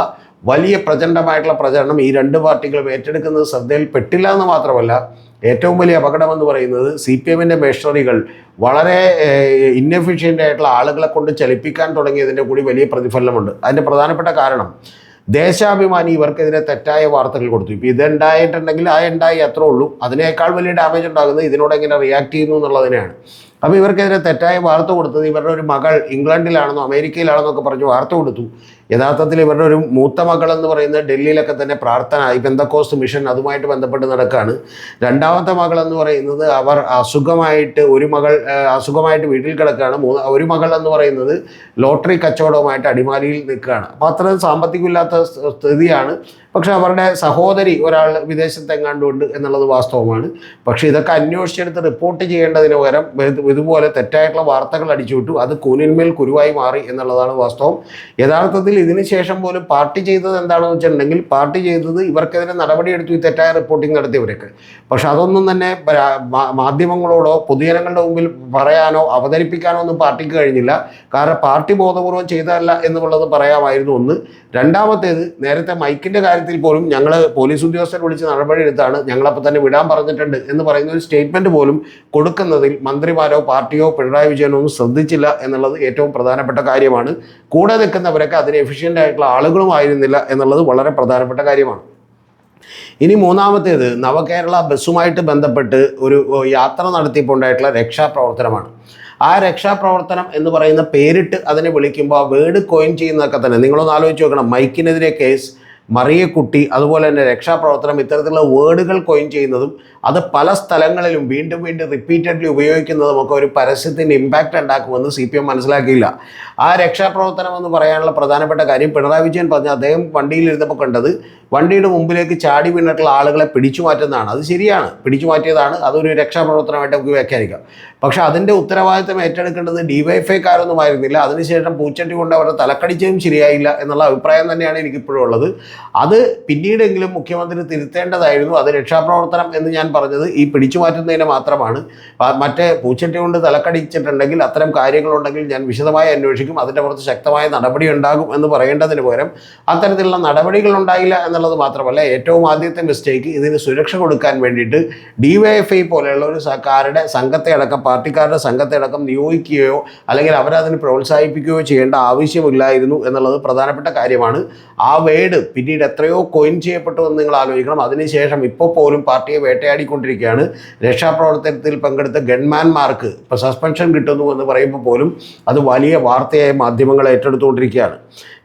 വലിയ പ്രചണ്ഡമായിട്ടുള്ള പ്രചരണം ഈ 2 പാർട്ടികളും ഏറ്റെടുക്കുന്നത് ശ്രദ്ധയിൽപ്പെട്ടില്ല എന്ന് മാത്രമല്ല, ഏറ്റവും വലിയ അപകടമെന്ന് പറയുന്നത് CPM-ൻ്റെ മെഷീനറികൾ വളരെ ഇന്നെഫിഷ്യൻ്റ് ആയിട്ടുള്ള ആളുകളെ കൊണ്ട് ചലിപ്പിക്കാൻ തുടങ്ങിയതിൻ്റെ കൂടി വലിയ പ്രതിഫലനമുണ്ട്. അതിൻ്റെ പ്രധാനപ്പെട്ട കാരണം ദേശാഭിമാനി ഇവർക്കെതിരെ തെറ്റായ വാർത്തകൾ കൊടുത്തു. ഇപ്പോൾ ഇതുണ്ടായിട്ടുണ്ടെങ്കിൽ ഉണ്ടായി അത്രേ ഉള്ളൂ. അതിനേക്കാൾ വലിയ ഡാമേജ് ഉണ്ടാകുന്നത് ഇതിനോട് എങ്ങനെ റിയാക്ട് ചെയ്യുന്നു എന്നുള്ളതിനെയാണ്. അപ്പോൾ ഇവർക്കെതിരെ തെറ്റായ വാർത്ത കൊടുത്തത് ഇവരുടെ ഒരു മകൾ ഇംഗ്ലണ്ടിലാണെന്നോ അമേരിക്കയിലാണെന്നൊക്കെ പറഞ്ഞ് വാർത്ത കൊടുത്തു. യഥാർത്ഥത്തിൽ ഇവരുടെ ഒരു മൂത്ത മകൾ എന്ന് പറയുന്നത് ഡൽഹിയിലൊക്കെ തന്നെ പ്രാർത്ഥന ഈ പെന്തക്കോസ്റ്റ് മിഷൻ അതുമായിട്ട് ബന്ധപ്പെട്ട് നടക്കുകയാണ്. രണ്ടാമത്തെ മകൾ എന്ന് പറയുന്നത് അവർ അസുഖമായിട്ട് അസുഖമായിട്ട് വീട്ടിൽ കിടക്കുകയാണ്. ഒരു മകൾ എന്ന് പറയുന്നത് ലോട്ടറി കച്ചവടവുമായിട്ട് അടിമാലിയിൽ നിൽക്കുകയാണ്. അപ്പോൾ അത്ര സാമ്പത്തികമില്ലാത്ത സ്ഥിതിയാണ്. പക്ഷേ അവരുടെ സഹോദരി ഒരാൾ വിദേശത്തെങ്ങാണ്ടുണ്ട് എന്നുള്ളത് വാസ്തവമാണ്. പക്ഷേ ഇതൊക്കെ അന്വേഷിച്ചെടുത്ത് റിപ്പോർട്ട് ചെയ്യേണ്ടതിന് പകരം ഇതുപോലെ തെറ്റായിട്ടുള്ള വാർത്തകൾ അടിച്ചുവിട്ടു. അത് കൂനിന്മേൽ കുരുവായി മാറി എന്നുള്ളതാണ് വാസ്തവം. യഥാർത്ഥത്തിൽ ഇതിന് ശേഷം പോലും പാർട്ടി ചെയ്തത് എന്താണെന്ന് വെച്ചിട്ടുണ്ടെങ്കിൽ പാർട്ടി ചെയ്തത് ഇവർക്കെതിരെ നടപടിയെടുത്തു, ഈ തെറ്റായ റിപ്പോർട്ടിംഗ് നടത്തിയവരൊക്കെ. പക്ഷെ അതൊന്നും തന്നെ മാധ്യമങ്ങളോടോ പൊതുജനങ്ങളുടെ മുമ്പിൽ പറയാനോ അവതരിപ്പിക്കാനോ ഒന്നും പാർട്ടിക്ക് കഴിഞ്ഞില്ല. കാരണം പാർട്ടി ബോധപൂർവം ചെയ്തതല്ല എന്നുള്ളത് പറയാമായിരുന്നു ഒന്ന്. രണ്ടാമത്തേത്, നേരത്തെ മൈക്കിൻ്റെ കാര്യത്തിൽ പോലും ഞങ്ങൾ പോലീസ് ഉദ്യോഗസ്ഥരെ വിളിച്ച് നടപടിയെടുത്താണ്, ഞങ്ങളപ്പോൾ തന്നെ വിടാൻ പറഞ്ഞിട്ടുണ്ട് എന്ന് പറയുന്ന ഒരു സ്റ്റേറ്റ്മെൻറ്റ് പോലും കൊടുക്കുന്നതിൽ മന്ത്രിമാരോ പാർട്ടിയോ പിണറായി വിജയനോ ഒന്നും ശ്രദ്ധിച്ചില്ല എന്നുള്ളത് ഏറ്റവും പ്രധാനപ്പെട്ട കാര്യമാണ്. കൂടെ നിൽക്കുന്നവരൊക്കെ അതിന് എഫിഷ്യൻ്റ് ആയിട്ടുള്ള ആളുകളുമായിരുന്നില്ല എന്നുള്ളത് വളരെ പ്രധാനപ്പെട്ട കാര്യമാണ്. ഇനി മൂന്നാമത്തേത്, നവകേരള ബസ്സുമായിട്ട് ബന്ധപ്പെട്ട് ഒരു യാത്ര നടത്തിയപ്പോൾ ഉണ്ടായിട്ടുള്ള രക്ഷാപ്രവർത്തനമാണ്. ആ രക്ഷാപ്രവർത്തനം എന്ന് പറയുന്ന പേരിട്ട് അതിനെ വിളിക്കുമ്പോൾ ആ വേർഡ് കോയിൻ ചെയ്യുന്നതൊക്കെ തന്നെ നിങ്ങളൊന്ന് ആലോചിച്ച് നോക്കണം. മൈക്കിനെതിരെ കേസ്, മറിയക്കുട്ടി, അതുപോലെ തന്നെ രക്ഷാപ്രവർത്തനം, ഇത്തരത്തിലുള്ള വേർഡുകൾ കോയിൻ ചെയ്യുന്നതും അത് പല സ്ഥലങ്ങളിലും വീണ്ടും വീണ്ടും റിപ്പീറ്റഡ്ലി ഉപയോഗിക്കുന്നതും ഒക്കെ ഒരു പരസ്യത്തിൻ്റെ ഇമ്പാക്റ്റ് ഉണ്ടാക്കുമെന്ന് CPM മനസ്സിലാക്കിയില്ല. ആ രക്ഷാപ്രവർത്തനം എന്ന് പറയാനുള്ള പ്രധാനപ്പെട്ട കാര്യം പിണറായി വിജയൻ പറഞ്ഞ അദ്ദേഹം വണ്ടിയിലിരുന്നപ്പോൾ കണ്ടത് വണ്ടിയുടെ മുമ്പിലേക്ക് ചാടി വീണിട്ടുള്ള ആളുകളെ പിടിച്ചു മാറ്റുന്നതാണ്. അത് ശരിയാണ്, പിടിച്ചു മാറ്റിയതാണ്, അതൊരു രക്ഷാപ്രവർത്തനമായിട്ട് നമുക്ക് വ്യാഖ്യാനിക്കാം. പക്ഷേ അതിൻ്റെ ഉത്തരവാദിത്തം ഏറ്റെടുക്കേണ്ടത് DYFIക്കാരൊന്നുമായിരുന്നില്ല. അതിനുശേഷം പൂച്ചട്ടി കൊണ്ട് അവരുടെ തലക്കടിച്ചതും ശരിയായില്ല എന്നുള്ള അഭിപ്രായം തന്നെയാണ് എനിക്കിപ്പോഴും ഉള്ളത്. അത് പിന്നീടെങ്കിലും മുഖ്യമന്ത്രി തിരുത്തേണ്ടതായിരുന്നു. അത് രക്ഷാപ്രവർത്തനം എന്ന് ഞാൻ പറഞ്ഞത് ഈ പിടിച്ചു മാറ്റുന്നതിന് മാത്രമാണ്. മറ്റേ പൂച്ചട്ടി കൊണ്ട് തലക്കടിച്ചിട്ടുണ്ടെങ്കിൽ അത്തരം കാര്യങ്ങളുണ്ടെങ്കിൽ ഞാൻ വിശദമായി അന്വേഷിക്കും, അതിൻ്റെ പുറത്ത് ശക്തമായ നടപടി ഉണ്ടാകും എന്ന് പറയേണ്ടതിന് പകരം അത്തരത്തിലുള്ള നടപടികൾ ഉണ്ടായില്ല എന്നുള്ളത് മാത്രമല്ല, ഏറ്റവും ആദ്യത്തെ മിസ്റ്റേക്ക് ഇതിന് സുരക്ഷ കൊടുക്കാൻ വേണ്ടിയിട്ട് DYFI പോലെയുള്ള ഒരു സംഘത്തെ അടക്കം, പാർട്ടിക്കാരുടെ സംഘത്തെ അടക്കം നിയോഗിക്കുകയോ അല്ലെങ്കിൽ അവരതിന് പ്രോത്സാഹിപ്പിക്കുകയോ ചെയ്യേണ്ട ആവശ്യമില്ലായിരുന്നു എന്നുള്ളത് പ്രധാനപ്പെട്ട കാര്യമാണ്. ആ വേർഡ് പിന്നീട് എത്രയോ കോയിൻ ചെയ്യപ്പെട്ടു എന്ന് നിങ്ങൾ ആലോചിക്കണം. അതിനുശേഷം ഇപ്പോൾ പോലും പാർട്ടിയെ വേട്ടയാടിക്കൊണ്ടിരിക്കുകയാണ്. രക്ഷാപ്രവർത്തനത്തിൽ പങ്കെടുത്ത ഗൺമാൻമാർക്ക് ഇപ്പോൾ സസ്പെൻഷൻ കിട്ടുന്നു എന്ന് പറയുമ്പോൾ പോലും അത് വലിയ വാർത്തയായി മാധ്യമങ്ങൾ ഏറ്റെടുത്തുകൊണ്ടിരിക്കുകയാണ്.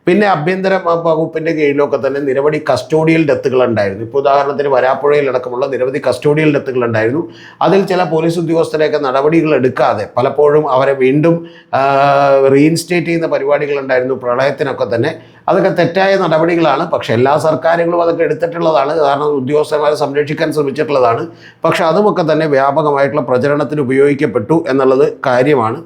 പിന്നെ ആഭ്യന്തര വകുപ്പിൻ്റെ കീഴിലൊക്കെ തന്നെ നിരവധി കസ്റ്റോഡിയൽ ഡെത്തുകൾ ഉണ്ടായിരുന്നു. ഇപ്പോൾ ഉദാഹരണത്തിന് വരാപ്പുഴയിലടക്കമുള്ള നിരവധി കസ്റ്റോഡിയൽ ഡെത്തുകൾ ഉണ്ടായിരുന്നു. അതിൽ ചില പോലീസ് ഉദ്യോഗസ്ഥരെയൊക്കെ നടപടികൾ എടുക്കാതെ പലപ്പോഴും അവരെ വീണ്ടും റീഇൻസ്റ്റേറ്റ് ചെയ്യുന്ന പരിപാടികളുണ്ടായിരുന്നു പ്രളയത്തിനൊക്കെ തന്നെ. അതൊക്കെ തെറ്റായ നടപടികളാണ്. പക്ഷേ എല്ലാ സർക്കാരുകളും അതൊക്കെ എടുത്തിട്ടുള്ളതാണ്, കാരണം ഉദ്യോഗസ്ഥന്മാരെ സംരക്ഷിക്കാൻ ശ്രമിച്ചിട്ടുള്ളതാണ്. പക്ഷേ അതുമൊക്കെ തന്നെ വ്യാപകമായിട്ടുള്ള പ്രചരണത്തിന് ഉപയോഗിക്കപ്പെട്ടു എന്നുള്ളത് കാര്യമാണ്.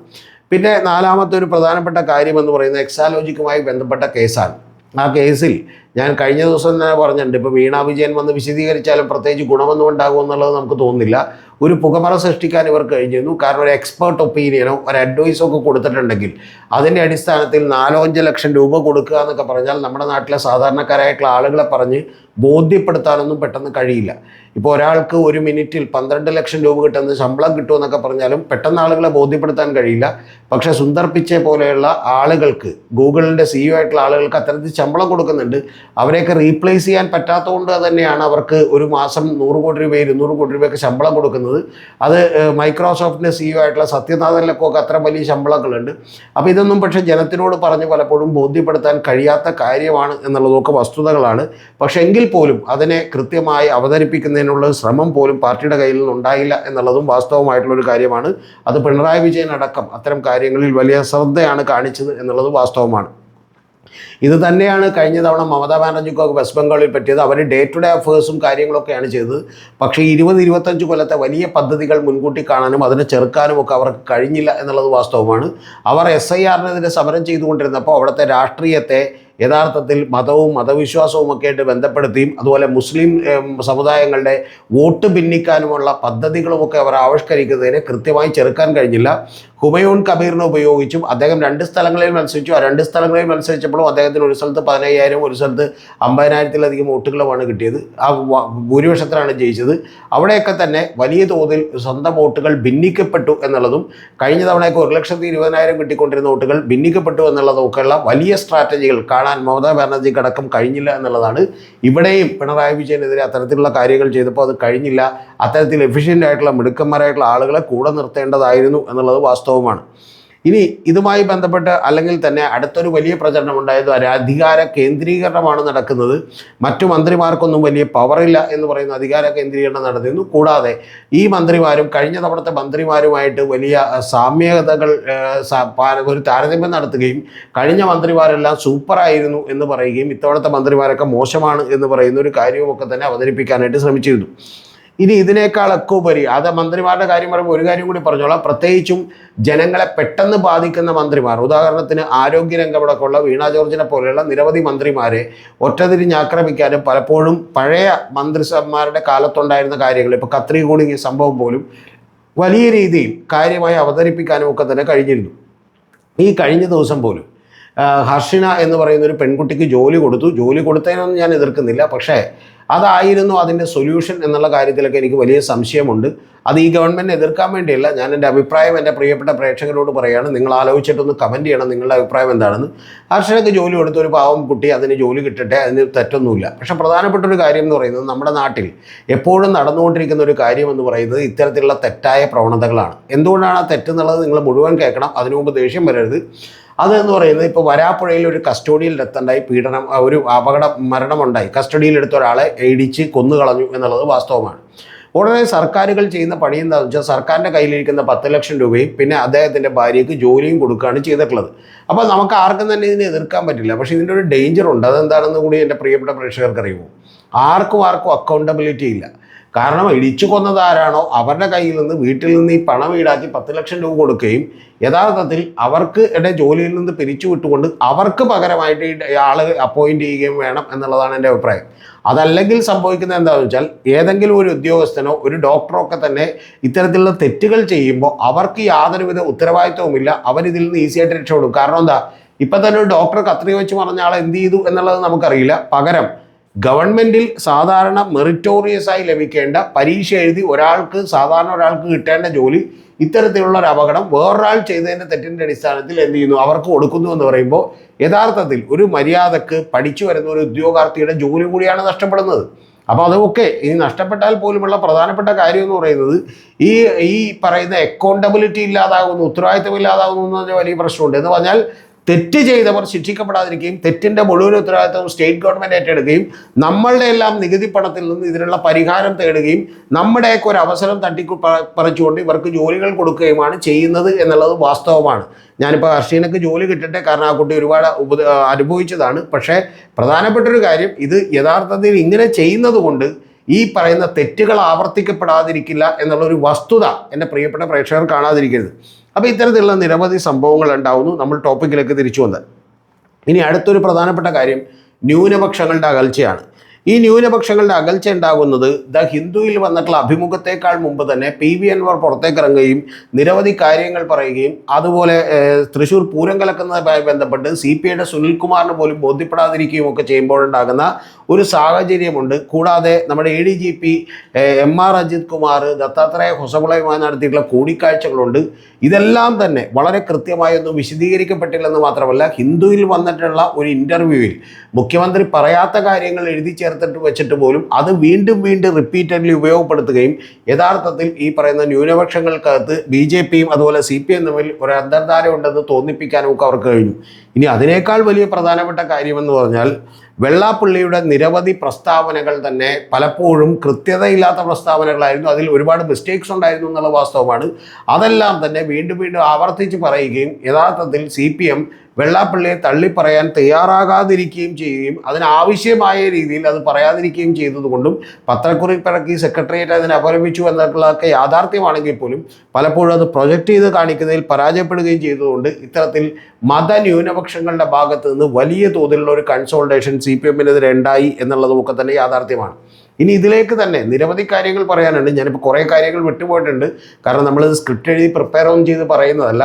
പിന്നെ നാലാമത്തെ ഒരു പ്രധാനപ്പെട്ട കാര്യമെന്ന് പറയുന്നത് എക്സാലോജിക്കുമായി ബന്ധപ്പെട്ട കേസാണ്. ആ കേസിൽ ഞാൻ കഴിഞ്ഞ ദിവസം തന്നെ പറഞ്ഞിട്ടുണ്ട്, ഇപ്പോൾ വീണ വിജയൻ വന്ന് വിശദീകരിച്ചാലും പ്രത്യേകിച്ച് ഗുണമൊന്നും ഉണ്ടാകും എന്നുള്ളത് നമുക്ക് തോന്നുന്നില്ല. ഒരു പുകമറ സൃഷ്ടിക്കാൻ ഇവർ കഴിഞ്ഞിരുന്നു. കാരണം ഒരു എക്സ്പേർട്ട് ഒപ്പീനിയനോ ഒരു അഡ്വൈസോ ഒക്കെ കൊടുത്തിട്ടുണ്ടെങ്കിൽ അതിൻ്റെ അടിസ്ഥാനത്തിൽ 4-5 ലക്ഷം രൂപ കൊടുക്കുക എന്നൊക്കെ പറഞ്ഞാൽ നമ്മുടെ നാട്ടിലെ സാധാരണക്കാരായിട്ടുള്ള ആളുകളെ പറഞ്ഞ് ബോധ്യപ്പെടുത്താനൊന്നും പെട്ടെന്ന് കഴിയില്ല. ഇപ്പോൾ ഒരാൾക്ക് ഒരു മിനിറ്റിൽ 12 ലക്ഷം രൂപ കിട്ടുന്ന ശമ്പളം കിട്ടുമെന്നൊക്കെ പറഞ്ഞാലും പെട്ടെന്ന് ആളുകളെ ബോധ്യപ്പെടുത്താൻ കഴിയില്ല. പക്ഷേ സുന്ദർ പിച്ചെ പോലെയുള്ള ആളുകൾക്ക്, ഗൂഗിളിൻ്റെ CEO ആയിട്ടുള്ള ആളുകൾക്ക് അത്തരത്തിൽ ശമ്പളം കൊടുക്കുന്നുണ്ട്. അവരെയൊക്കെ റീപ്ലേസ് ചെയ്യാൻ പറ്റാത്തതുകൊണ്ട് തന്നെയാണ് അവർക്ക് ഒരു മാസം 100 കോടി രൂപ 200 കോടി രൂപയൊക്കെ ശമ്പളം കൊടുക്കുന്നത്. അത് മൈക്രോസോഫ്റ്റിൻ്റെ CEO ആയിട്ടുള്ള സത്യനാഥനിലൊക്കെ അത്ര വലിയ ശമ്പളങ്ങളുണ്ട്. അപ്പോൾ ഇതൊന്നും പക്ഷേ ജനത്തിനോട് പറഞ്ഞ് പലപ്പോഴും ബോധ്യപ്പെടുത്താൻ കഴിയാത്ത കാര്യമാണ് എന്നുള്ളതൊക്കെ വസ്തുതകളാണ്. പക്ഷേ എങ്കിൽ പോലും അതിനെ കൃത്യമായി അവതരിപ്പിക്കുന്നതിനുള്ള ശ്രമം പോലും പാർട്ടിയുടെ കയ്യിൽ നിന്നുണ്ടായില്ല എന്നുള്ളതും വാസ്തവമായിട്ടുള്ളൊരു കാര്യമാണ്. അത് പിണറായി വിജയൻ അടക്കം അത്തരം കാര്യങ്ങളിൽ വലിയ ശ്രദ്ധയാണ് കാണിച്ചത് എന്നുള്ളത് വാസ്തവമാണ്. ഇത് തന്നെയാണ് കഴിഞ്ഞ തവണ മമതാ ബാനർജിക്കൊക്കെ വെസ്റ്റ് ബംഗാളിൽ പറ്റിയത്. അവർ ഡേ ടു ഡേ അഫേഴ്സും കാര്യങ്ങളൊക്കെയാണ് ചെയ്തത്. പക്ഷേ 20-25 കൊല്ലത്തെ വലിയ പദ്ധതികൾ മുൻകൂട്ടി കാണാനും അതിനെ ചെറുക്കാനും ഒക്കെ അവർക്ക് കഴിഞ്ഞില്ല എന്നുള്ളത് വാസ്തവമാണ്. അവർ SIR-നെതിരെ സമരം ചെയ്തുകൊണ്ടിരുന്നപ്പോൾ അവിടുത്തെ രാഷ്ട്രീയത്തെ യഥാർത്ഥത്തിൽ മതവും മതവിശ്വാസവും ഒക്കെ ആയിട്ട് ബന്ധപ്പെടുത്തിയും അതുപോലെ മുസ്ലിം സമുദായങ്ങളുടെ വോട്ട് ഭിന്നിക്കാനുമുള്ള പദ്ധതികളുമൊക്കെ അവർ ആവിഷ്കരിക്കുന്നതിനെ കൃത്യമായി ചെറുക്കാൻ കഴിഞ്ഞില്ല. ഹുമയൂൺ കബീറിനെ ഉപയോഗിച്ചും അദ്ദേഹം 2 സ്ഥലങ്ങളിൽ മത്സരിച്ചു. ആ 2 സ്ഥലങ്ങളിൽ മത്സരിച്ചപ്പോഴും അദ്ദേഹത്തിന് ഒരു സ്ഥലത്ത് 15,000 ഒരു സ്ഥലത്ത് 50,000-ലധികം വോട്ടുകളുമാണ് കിട്ടിയത്. ആ ഭൂരിപക്ഷത്തിലാണ് ജയിച്ചത്. അവിടെയൊക്കെ തന്നെ വലിയ തോതിൽ സ്വന്തം വോട്ടുകൾ ഭിന്നിക്കപ്പെട്ടു എന്നുള്ളതും കഴിഞ്ഞ തവണയൊക്കെ 1,20,000 കിട്ടിക്കൊണ്ടിരുന്ന വോട്ടുകൾ ഭിന്നിക്കപ്പെട്ടു എന്നുള്ളതൊക്കെയുള്ള വലിയ സ്ട്രാറ്റജികൾ കാണാൻ മമതാ ബാനർജിക്ക് അടക്കം കഴിഞ്ഞില്ല എന്നുള്ളതാണ്. ഇവിടെയും പിണറായി വിജയനെതിരെ അത്തരത്തിലുള്ള കാര്യങ്ങൾ ചെയ്തപ്പോൾ അത് കഴിഞ്ഞില്ല. അത്തരത്തിൽ എഫിഷ്യൻ്റ് ആയിട്ടുള്ള മിടുക്കന്മാരായിട്ടുള്ള ആളുകളെ കൂടെ നിർത്തേണ്ടതായിരുന്നു എന്നുള്ളത് വാസ്തവമാണ്. ഇനി ഇതുമായി ബന്ധപ്പെട്ട് അല്ലെങ്കിൽ തന്നെ അടുത്തൊരു വലിയ പ്രചരണം ഉണ്ടായത് അധികാര കേന്ദ്രീകരണമാണ് നടക്കുന്നത്. മറ്റു മന്ത്രിമാർക്കൊന്നും വലിയ പവറില്ല എന്ന് പറയുന്ന അധികാര കേന്ദ്രീകരണം നടന്നിരുന്നു. കൂടാതെ ഈ മന്ത്രിമാരും കഴിഞ്ഞ തവണത്തെ മന്ത്രിമാരുമായിട്ട് വലിയ സാമ്യതകൾ ഒരു താരതമ്യം നടത്തുകയും കഴിഞ്ഞ മന്ത്രിമാരെല്ലാം സൂപ്പറായിരുന്നു എന്ന് പറയുകയും ഇത്തവണത്തെ മന്ത്രിമാരൊക്കെ മോശമാണ് എന്ന് പറയുന്ന ഒരു കാര്യവുമൊക്കെ തന്നെ അവതരിപ്പിക്കാനായിട്ട് ശ്രമിച്ചിരുന്നു. ഇനി ഇതിനേക്കാളൊക്കെ ഉപരി അത് മന്ത്രിമാരുടെ കാര്യം പറയുമ്പോൾ ഒരു കാര്യം കൂടി പറഞ്ഞോളാം. പ്രത്യേകിച്ചും ജനങ്ങളെ പെട്ടെന്ന് ബാധിക്കുന്ന മന്ത്രിമാർ, ഉദാഹരണത്തിന് ആരോഗ്യരംഗമടക്കമുള്ള വീണ ജോർജിനെ പോലെയുള്ള നിരവധി മന്ത്രിമാരെ ഒറ്റതിരിഞ്ഞാക്രമിക്കാനും പലപ്പോഴും പഴയ മന്ത്രിസഭമാരുടെ കാലത്തുണ്ടായിരുന്ന കാര്യങ്ങൾ, ഇപ്പോൾ കത്രി കൂടിങ്ങിയ സംഭവം പോലും വലിയ രീതിയിൽ കാര്യമായി അവതരിപ്പിക്കാനും ഒക്കെ തന്നെ കഴിഞ്ഞിരുന്നു. ഈ കഴിഞ്ഞ ദിവസം പോലും ഹർഷിന എന്ന് പറയുന്ന ഒരു പെൺകുട്ടിക്ക് ജോലി കൊടുത്തു. ജോലി കൊടുത്തതിനൊന്നും ഞാൻ എതിർക്കുന്നില്ല. പക്ഷേ അതായിരുന്നു അതിൻ്റെ സൊല്യൂഷൻ എന്നുള്ള കാര്യത്തിലൊക്കെ എനിക്ക് വലിയ സംശയമുണ്ട്. അത് ഈ ഗവൺമെൻറ്റിനെ എതിർക്കാൻ വേണ്ടിയല്ല, ഞാൻ എൻ്റെ അഭിപ്രായം എൻ്റെ പ്രിയപ്പെട്ട പ്രേക്ഷകരോട് പറയുകയാണ്. നിങ്ങൾ ആലോചിച്ചിട്ടൊന്ന് കമൻറ്റ് ചെയ്യണം നിങ്ങളുടെ അഭിപ്രായം എന്താണെന്ന്. ഹർഷനക്ക് ജോലി കൊടുത്ത ഒരു പാവം കുട്ടി, അതിന് ജോലി കിട്ടട്ടെ, അതിന് തെറ്റൊന്നുമില്ല. പക്ഷേ പ്രധാനപ്പെട്ട ഒരു കാര്യം എന്ന് പറയുന്നത് നമ്മുടെ നാട്ടിൽ എപ്പോഴും നടന്നുകൊണ്ടിരിക്കുന്ന ഒരു കാര്യം എന്ന് പറയുന്നത് ഇത്തരത്തിലുള്ള തെറ്റായ പ്രവണതകളാണ്. എന്തുകൊണ്ടാണ് ആ തെറ്റെന്നുള്ളത് നിങ്ങൾ മുഴുവൻ കേൾക്കണം. അതിനു മുമ്പ് ദേഷ്യം വരരുത്. അതെന്ന് പറയുന്നത് ഇപ്പോൾ വരാപ്പുഴയിൽ ഒരു കസ്റ്റഡിയിൽ ഡെത്തുണ്ടായി, പീഡനം, ഒരു മരണമുണ്ടായി, കസ്റ്റഡിയിൽ എടുത്ത ഒരാളെ ഇടിച്ച് കൊന്നു കളഞ്ഞു എന്നുള്ളത് വാസ്തവമാണ്. ഉടനെ സർക്കാരുകൾ ചെയ്യുന്ന പണി എന്താണെന്ന് വെച്ചാൽ സർക്കാരിൻ്റെ കയ്യിലിരിക്കുന്ന 10 ലക്ഷം രൂപയും പിന്നെ അദ്ദേഹത്തിൻ്റെ ഭാര്യയ്ക്ക് ജോലിയും കൊടുക്കുകയാണ് ചെയ്തിട്ടുള്ളത്. അപ്പോൾ നമുക്ക് ആർക്കും തന്നെ ഇതിനെ എതിർക്കാൻ പറ്റില്ല. പക്ഷേ ഇതിൻ്റെ ഒരു ഡേഞ്ചർ ഉണ്ട്. അതെന്താണെന്ന് കൂടി എൻ്റെ പ്രിയപ്പെട്ട പ്രേക്ഷകർക്ക് അറിയുമോ? ആർക്കും അക്കൗണ്ടബിലിറ്റി ഇല്ല. കാരണം ഇടിച്ചു കൊന്നത് ആരാണോ അവരുടെ കയ്യിൽ നിന്ന് വീട്ടിൽ നിന്ന് ഈ പണം ഈടാക്കി 10 ലക്ഷം രൂപ കൊടുക്കുകയും യഥാർത്ഥത്തിൽ അവർക്ക് ജോലിയിൽ നിന്ന് പിരിച്ചു വിട്ടുകൊണ്ട് അവർക്ക് പകരമായിട്ട് ഈ ആള് അപ്പോയിൻറ്റ് ചെയ്യുകയും വേണം എന്നുള്ളതാണ് എൻ്റെ അഭിപ്രായം. അതല്ലെങ്കിൽ സംഭവിക്കുന്നത് എന്താണെന്ന് വെച്ചാൽ ഏതെങ്കിലും ഒരു ഉദ്യോഗസ്ഥനോ ഒരു ഡോക്ടറോ ഒക്കെ തന്നെ ഇത്തരത്തിലുള്ള തെറ്റുകൾ ചെയ്യുമ്പോൾ അവർക്ക് യാതൊരുവിധ ഉത്തരവാദിത്വവുമില്ല. അവരിതിൽ നിന്ന് ഈസിയായിട്ട് രക്ഷപ്പെടും. കാരണം എന്താ, ഇപ്പം തന്നെ ഒരു ഡോക്ടർ കത്രി വെച്ച് പറഞ്ഞ ആളെ എന്ത് ചെയ്തു എന്നുള്ളത് നമുക്കറിയില്ല. പകരം ഗവൺമെൻറ്റിൽ സാധാരണ മെറിറ്റോറിയസ് ആയി ലഭിക്കേണ്ട, പരീക്ഷ എഴുതി സാധാരണ ഒരാൾക്ക് കിട്ടേണ്ട ജോലി ഇത്തരത്തിലുള്ള ഒരു അപകടം വേറൊരാൾ ചെയ്തതിൻ്റെ തെറ്റിൻ്റെ അടിസ്ഥാനത്തിൽ എന്ത് ചെയ്യുന്നു, അവർക്ക് കൊടുക്കുന്നു എന്ന് പറയുമ്പോൾ യഥാർത്ഥത്തിൽ ഒരു മര്യാദക്ക് പഠിച്ചു വരുന്ന ഒരു ഉദ്യോഗാർത്ഥിയുടെ ജോലി കൂടിയാണ് നഷ്ടപ്പെടുന്നത്. അപ്പോൾ അതൊക്കെ ഇനി നഷ്ടപ്പെട്ടാൽ പോലുമുള്ള പ്രധാനപ്പെട്ട കാര്യം എന്ന് പറയുന്നത് ഈ പറയുന്ന അക്കൗണ്ടബിലിറ്റി ഇല്ലാതാകുന്നു, ഉത്തരവാദിത്തം ഇല്ലാതാകുന്നു എന്ന് പറഞ്ഞാൽ വലിയ പ്രശ്നമുണ്ട്. എന്ന് പറഞ്ഞാൽ തെറ്റ് ചെയ്തവർ ശിക്ഷിക്കപ്പെടാതിരിക്കുകയും തെറ്റിൻ്റെ മുഴുവൻ ഉത്തരവാദിത്വം സ്റ്റേറ്റ് ഗവൺമെൻറ് ഏറ്റെടുക്കുകയും നമ്മളുടെ എല്ലാം നികുതി പണത്തിൽ നിന്ന് ഇതിനുള്ള പരിഹാരം തേടുകയും നമ്മുടെയൊക്കെ ഒരു അവസരം പറിച്ചുകൊണ്ട് ഇവർക്ക് ജോലികൾ കൊടുക്കുകയുമാണ് ചെയ്യുന്നത് എന്നുള്ളത് വാസ്തവമാണ്. ഞാനിപ്പോൾ ഹർഷീനക്ക് ജോലി കിട്ടട്ടെ, കാരണം ആ കുട്ടി ഒരുപാട് അനുഭവിച്ചതാണ്. പക്ഷേ പ്രധാനപ്പെട്ടൊരു കാര്യം, ഇത് യഥാർത്ഥത്തിൽ ഇങ്ങനെ ചെയ്യുന്നത് കൊണ്ട് ഈ പറയുന്ന തെറ്റുകൾ ആവർത്തിക്കപ്പെടാതിരിക്കില്ല എന്നുള്ളൊരു വസ്തുത എൻ്റെ പ്രിയപ്പെട്ട പ്രേക്ഷകർ കാണാതിരിക്കരുത്. അപ്പോൾ ഇത്തരത്തിലുള്ള നിരവധി സംഭവങ്ങൾ ഉണ്ടാവുന്നു. നമ്മൾ ടോപ്പിക്കിലേക്ക് തിരിച്ചു വന്നത്. ഇനി അടുത്തൊരു പ്രധാനപ്പെട്ട കാര്യം ന്യൂനപക്ഷങ്ങളുടെ അകൽച്ചയാണ്. ഈ ന്യൂനപക്ഷങ്ങളുടെ അകൽച്ച ഉണ്ടാകുന്നത് ദ ഹിന്ദുവിൽ വന്നിട്ടുള്ള അഭിമുഖത്തേക്കാൾ മുമ്പ് തന്നെ PV അൻവർ പുറത്തേക്കിറങ്ങുകയും നിരവധി കാര്യങ്ങൾ പറയുകയും അതുപോലെ തൃശ്ശൂർ പൂരം കലക്കുന്നതുമായി ബന്ധപ്പെട്ട് CPIയുടെ സുനിൽകുമാറിന് പോലും ബോധ്യപ്പെടാതിരിക്കുകയും ഒക്കെ ചെയ്യുമ്പോഴുണ്ടാകുന്ന ഒരു സാഹചര്യമുണ്ട്. കൂടാതെ നമ്മുടെ ADGP MR അജിത് കുമാർ ദത്താത്രേയ ഹൊസബളയുമായി നടത്തിയിട്ടുള്ള കൂടിക്കാഴ്ചകളുണ്ട്. ഇതെല്ലാം തന്നെ വളരെ കൃത്യമായൊന്നും വിശദീകരിക്കപ്പെട്ടില്ലെന്ന് മാത്രമല്ല, ഹിന്ദുവിൽ വന്നിട്ടുള്ള ഒരു ഇൻ്റർവ്യൂവിൽ മുഖ്യമന്ത്രി പറയാത്ത കാര്യങ്ങൾ എഴുതി ചേർത്തിട്ട് വെച്ചിട്ട് പോലും അത് വീണ്ടും റിപ്പീറ്റഡ്ലി ഉപയോഗപ്പെടുത്തുകയും യഥാർത്ഥത്തിൽ ഈ പറയുന്ന ന്യൂനപക്ഷങ്ങൾക്കകത്ത് BJPയും അതുപോലെ CPM തമ്മിൽ ഒരു അന്തർധാര ഉണ്ടെന്ന് തോന്നിപ്പിക്കാനും ഒക്കെ അവർക്ക് കഴിഞ്ഞു. ഇനി അതിനേക്കാൾ വലിയ പ്രധാനപ്പെട്ട കാര്യമെന്ന് പറഞ്ഞാൽ വെള്ളാപ്പള്ളിയുടെ നിരവധി പ്രസ്താവനകൾ തന്നെ പലപ്പോഴും കൃത്യതയില്ലാത്ത പ്രസ്താവനകളായിരുന്നു. അതിൽ ഒരുപാട് മിസ്റ്റേക്സ് ഉണ്ടായിരുന്നു എന്നുള്ള വാസ്തവമാണ്. അതെല്ലാം തന്നെ വീണ്ടും ആവർത്തിച്ച് പറയുകയും യഥാർത്ഥത്തിൽ CPM വെള്ളാപ്പള്ളിയെ തള്ളിപ്പറയാൻ തയ്യാറാകാതിരിക്കുകയും ചെയ്യുകയും അതിനാവശ്യമായ രീതിയിൽ അത് പറയാതിരിക്കുകയും ചെയ്തതുകൊണ്ടും പത്രക്കുറിപ്പിറക്കി സെക്രട്ടേറിയറ്റ് അതിനെ അപലപിച്ചു എന്നൊക്കെ യാഥാർത്ഥ്യമാണെങ്കിൽ പോലും പലപ്പോഴും അത് പ്രൊജക്റ്റ് ചെയ്ത് കാണിക്കുന്നതിൽ പരാജയപ്പെടുകയും ചെയ്തതുകൊണ്ട് ഇത്തരത്തിൽ മതന്യൂനപക്ഷങ്ങളുടെ ഭാഗത്ത് നിന്ന് വലിയ തോതിലുള്ള ഒരു കൺസോൾട്ടേഷൻ CPMനെതിരെ ഉണ്ടായി എന്നുള്ളതുമൊക്കെ തന്നെ യാഥാർത്ഥ്യമാണ്. ഇനി ഇതിലേക്ക് തന്നെ നിരവധി കാര്യങ്ങൾ പറയാനുണ്ട്. ഞാനിപ്പോൾ കുറേ കാര്യങ്ങൾ വിട്ടുപോയിട്ടുണ്ട്, കാരണം നമ്മളിത് സ്ക്രിപ്റ്റ് എഴുതി പ്രിപ്പയർ ഒന്നും ചെയ്ത് പറയുന്നതല്ല.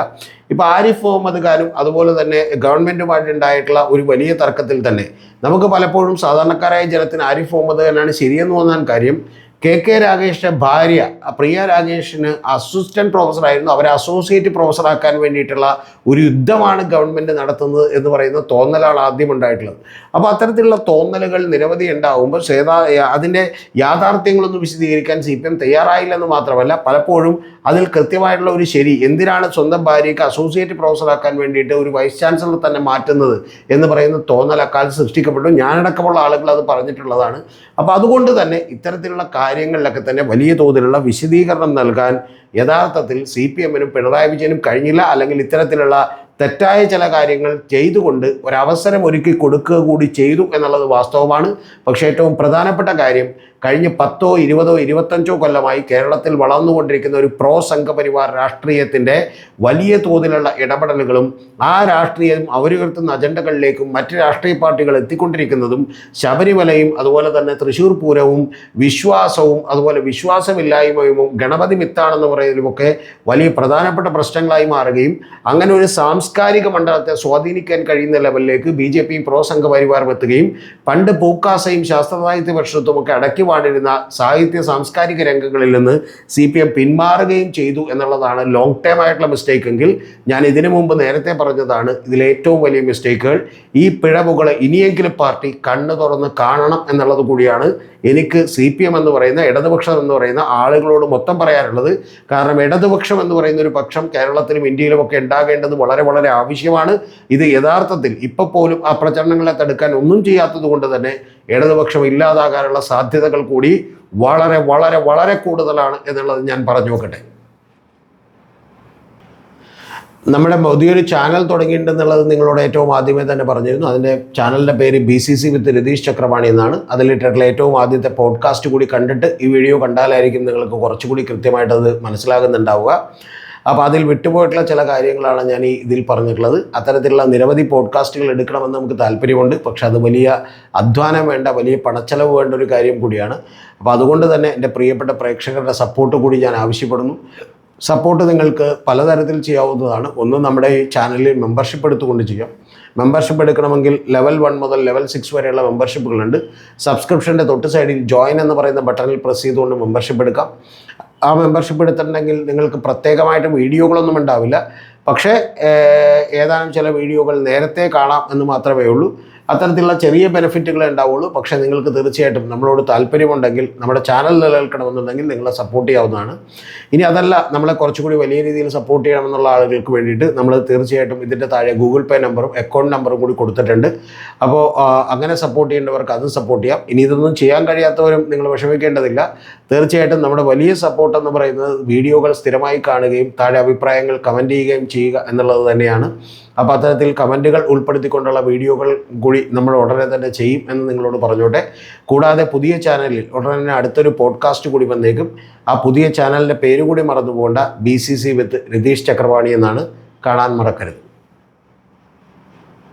ഇപ്പോൾ ആരിഫ് മുഹമ്മദ് ഖാനും അതുപോലെ തന്നെ ഗവൺമെൻറ്റുമായിട്ടുണ്ടായിട്ടുള്ള ഒരു വലിയ തർക്കത്തിൽ തന്നെ നമുക്ക് പലപ്പോഴും സാധാരണക്കാരായ ജനത്തിന് ആരിഫ് മുഹമ്മദ് ഖാനാണ് ശരിയെന്ന് തോന്നാൻ കാര്യം, KK രാഗേഷിൻ്റെ ഭാര്യ പ്രിയ രാഗേഷിന് അസിസ്റ്റൻറ്റ് പ്രൊഫസറായിരുന്നു. അവരെ അസോസിയേറ്റ് പ്രൊഫസറാക്കാൻ വേണ്ടിയിട്ടുള്ള ഒരു യുദ്ധമാണ് ഗവൺമെൻറ് നടത്തുന്നത് എന്ന് പറയുന്ന തോന്നലാണ് ആദ്യം ഉണ്ടായിട്ടുള്ളത്. അപ്പോൾ അത്തരത്തിലുള്ള തോന്നലുകൾ നിരവധി ഉണ്ടാകുമ്പോൾ അതിൻ്റെ യാഥാർത്ഥ്യങ്ങളൊന്നും വിശദീകരിക്കാൻ CPM തയ്യാറായില്ലെന്ന് മാത്രമല്ല, പലപ്പോഴും അതിൽ കൃത്യമായിട്ടുള്ള ഒരു ശരി, എന്തിനാണ് സ്വന്തം ഭാര്യയ്ക്ക് അസോസിയേറ്റ് പ്രൊഫസറാക്കാൻ വേണ്ടിയിട്ട് ഒരു വൈസ് ചാൻസലർ തന്നെ മാറ്റുന്നത് എന്ന് പറയുന്ന തോന്നൽ അക്കാലത്ത് സൃഷ്ടിക്കപ്പെട്ടു. ഞാനടക്കമുള്ള ആളുകൾ അത് പറഞ്ഞിട്ടുള്ളതാണ്. അപ്പോൾ അതുകൊണ്ട് തന്നെ ഇത്തരത്തിലുള്ള കാര്യങ്ങളിലൊക്കെ തന്നെ വലിയ തോതിലുള്ള വിശദീകരണം നൽകാൻ യഥാർത്ഥത്തിൽ CPMനും പിണറായി വിജയനും കഴിഞ്ഞില്ല. അല്ലെങ്കിൽ ഇത്തരത്തിലുള്ള തെറ്റായ ചില കാര്യങ്ങൾ ചെയ്തുകൊണ്ട് ഒരവസരം ഒരുക്കി കൊടുക്കുക കൂടി ചെയ്തു എന്നുള്ളത് വാസ്തവമാണ്. പക്ഷേ ഏറ്റവും പ്രധാനപ്പെട്ട കാര്യം, കഴിഞ്ഞ 10, 20, 25 കൊല്ലമായി കേരളത്തിൽ വളർന്നുകൊണ്ടിരിക്കുന്ന ഒരു പ്രോ സംഘപരിവാർ രാഷ്ട്രീയത്തിൻ്റെ വലിയ തോതിലുള്ള ഇടപെടലുകളും ആ രാഷ്ട്രീയം അവരുയർത്തുന്ന അജണ്ടകളിലേക്കും മറ്റ് രാഷ്ട്രീയ പാർട്ടികൾ എത്തിക്കൊണ്ടിരിക്കുന്നതും ശബരിമലയും അതുപോലെ തന്നെ തൃശ്ശൂർ പൂരവും വിശ്വാസവും അതുപോലെ വിശ്വാസമില്ലായ്മയും ഗണപതി മിത്താണെന്ന് പറയുന്നതുമൊക്കെ വലിയ പ്രധാനപ്പെട്ട പ്രശ്നങ്ങളായി മാറുകയും അങ്ങനെ ഒരു സാംസ്കാരിക മണ്ഡലത്തെ സ്വാധീനിക്കാൻ കഴിയുന്ന ലെവലിലേക്ക് BJP പ്രോ സംഘപരിവാരം എത്തുകയും പണ്ട് പൂക്കാസയും ശാസ്ത്ര സാഹിത്യ പരിഷത്തും ഒക്കെ അടക്കി വാണിരുന്ന സാഹിത്യ സാംസ്കാരിക രംഗങ്ങളിൽ നിന്ന് CPM പിന്മാറുകയും ചെയ്തു എന്നുള്ളതാണ് ലോങ് ടേം ആയിട്ടുള്ള മിസ്റ്റേക്ക് എങ്കിൽ ഞാൻ ഇതിനു മുമ്പ് നേരത്തെ പറഞ്ഞതാണ് ഇതിലേറ്റവും വലിയ മിസ്റ്റേക്കുകൾ. ഈ പിഴവുകൾ ഇനിയെങ്കിലും പാർട്ടി കണ്ണു തുറന്ന് കാണണം എന്നുള്ളത് കൂടിയാണ് എനിക്ക് CPM എന്ന് പറയുന്ന ഇടതുപക്ഷം എന്ന് പറയുന്ന ആളുകളോട് മൊത്തം പറയാനുള്ളത്. കാരണം ഇടതുപക്ഷം എന്ന് പറയുന്ന ഒരു പക്ഷം കേരളത്തിലും ഇന്ത്യയിലും ഒക്കെ ഉണ്ടാകേണ്ടത് വളരെ വളരെ ആവശ്യമാണ്. ഇത് യഥാർത്ഥത്തിൽ ഇപ്പോൾ പോലും ആ പ്രചരണങ്ങളെ തടുക്കാൻ ഒന്നും ചെയ്യാത്തത് കൊണ്ട് തന്നെ ഇടതുപക്ഷം ഇല്ലാതാകാനുള്ള സാധ്യതകൾ കൂടി വളരെ വളരെ വളരെ കൂടുതലാണ് എന്നുള്ളത് ഞാൻ പറഞ്ഞു നോക്കട്ടെ. നമ്മുടെ പുതിയൊരു ചാനൽ തുടങ്ങിയിട്ടുണ്ടെന്നുള്ളത് നിങ്ങളോട് ഏറ്റവും ആദ്യമേ തന്നെ പറഞ്ഞിരുന്നു. അതിൻ്റെ ചാനലിൻ്റെ പേര് BCC വിത്ത് രതീഷ് ചക്രപാണി എന്നാണ്. അതിലിട്ടുള്ള ഏറ്റവും ആദ്യത്തെ പോഡ്കാസ്റ്റ് കൂടി കണ്ടിട്ട് ഈ വീഡിയോ കണ്ടാലായിരിക്കും നിങ്ങൾക്ക് കുറച്ചുകൂടി കൃത്യമായിട്ടത് മനസ്സിലാകുന്നുണ്ടാവുക. അപ്പോൾ അതിൽ വിട്ടുപോയിട്ടുള്ള ചില കാര്യങ്ങളാണ് ഞാൻ ഇതിൽ പറഞ്ഞിട്ടുള്ളത്. അത്തരത്തിലുള്ള നിരവധി പോഡ്കാസ്റ്റുകൾ എടുക്കണമെന്ന് നമുക്ക് താല്പര്യമുണ്ട്. പക്ഷെ അത് വലിയ അധ്വാനം വേണ്ട, വലിയ പണച്ചെലവ് വേണ്ട ഒരു കാര്യം കൂടിയാണ്. അപ്പോൾ അതുകൊണ്ട് തന്നെ എൻ്റെ പ്രിയപ്പെട്ട പ്രേക്ഷകരുടെ സപ്പോർട്ട് കൂടി ഞാൻ ആവശ്യപ്പെടുന്നു. സപ്പോർട്ട് നിങ്ങൾക്ക് പലതരത്തിൽ ചെയ്യാവുന്നതാണ്. ഒന്ന്, നമ്മുടെ ഈ ചാനലിൽ മെമ്പർഷിപ്പ് എടുത്തുകൊണ്ട് ചെയ്യാം. മെമ്പർഷിപ്പ് എടുക്കണമെങ്കിൽ ലെവൽ 1 മുതൽ ലെവൽ 6 വരെയുള്ള മെമ്പർഷിപ്പുകളുണ്ട്. സബ്സ്ക്രിപ്ഷൻ്റെ തൊട്ട് സൈഡിൽ ജോയിൻ എന്ന് പറയുന്ന ബട്ടണിൽ പ്രസ് ചെയ്തുകൊണ്ട് മെമ്പർഷിപ്പ് എടുക്കാം. ആ മെമ്പർഷിപ്പ് എടുത്തിട്ടുണ്ടെങ്കിൽ നിങ്ങൾക്ക് പ്രത്യേകമായിട്ട് വീഡിയോകളൊന്നും ഉണ്ടാവില്ല. പക്ഷേ ഏതാനും ചില വീഡിയോകൾ നേരത്തെ കാണാം എന്ന് മാത്രമേ ഉള്ളൂ. അത്തരത്തിലുള്ള ചെറിയ ബെനിഫിറ്റുകളെ ഉണ്ടാവുള്ളൂ. പക്ഷേ നിങ്ങൾക്ക് തീർച്ചയായിട്ടും നമ്മളോട് താല്പര്യമുണ്ടെങ്കിൽ, നമ്മുടെ ചാനൽ നിലനിൽക്കണമെന്നുണ്ടെങ്കിൽ നിങ്ങളെ സപ്പോർട്ട് ചെയ്യാവുന്നതാണ്. ഇനി അതല്ല, നമ്മളെ കുറച്ചുകൂടി വലിയ രീതിയിൽ സപ്പോർട്ട് ചെയ്യണമെന്നുള്ള ആളുകൾക്ക് വേണ്ടിയിട്ട് നമ്മൾ തീർച്ചയായിട്ടും ഇതിൻ്റെ താഴെ ഗൂഗിൾ പേ നമ്പറും അക്കൗണ്ട് നമ്പറും കൂടി കൊടുത്തിട്ടുണ്ട്. അപ്പോൾ അങ്ങനെ സപ്പോർട്ട് ചെയ്യേണ്ടവർക്ക് അത് സപ്പോർട്ട് ചെയ്യാം. ഇനി ഇതൊന്നും ചെയ്യാൻ കഴിയാത്തവരും നിങ്ങൾ വിഷമിക്കേണ്ടതില്ല. തീർച്ചയായിട്ടും നമ്മുടെ വലിയ സപ്പോർട്ട് എന്ന് പറയുന്നത് വീഡിയോകൾ സ്ഥിരമായി കാണുകയും താഴെ അഭിപ്രായങ്ങൾ കമൻറ്റ് ചെയ്യുകയും ചെയ്യുക എന്നുള്ളത് തന്നെയാണ്. അപ്പോൾ അത്തരത്തിൽ കമൻറ്റുകൾ ഉൾപ്പെടുത്തിക്കൊണ്ടുള്ള വീഡിയോകൾ കൂടി നമ്മൾ ഉടനെ തന്നെ ചെയ്യും എന്ന് നിങ്ങളോട് പറഞ്ഞോട്ടെ. കൂടാതെ പുതിയ ചാനലിൽ ഉടനെ തന്നെ അടുത്തൊരു പോഡ്കാസ്റ്റ് കൂടി വന്നേക്കും. ആ പുതിയ ചാനലിൻ്റെ പേര് കൂടി മറന്നു പോകേണ്ട, BCC വിത്ത് രതീഷ് ചക്രപാണി എന്നാണ്. കാണാൻ മറക്കരുത്.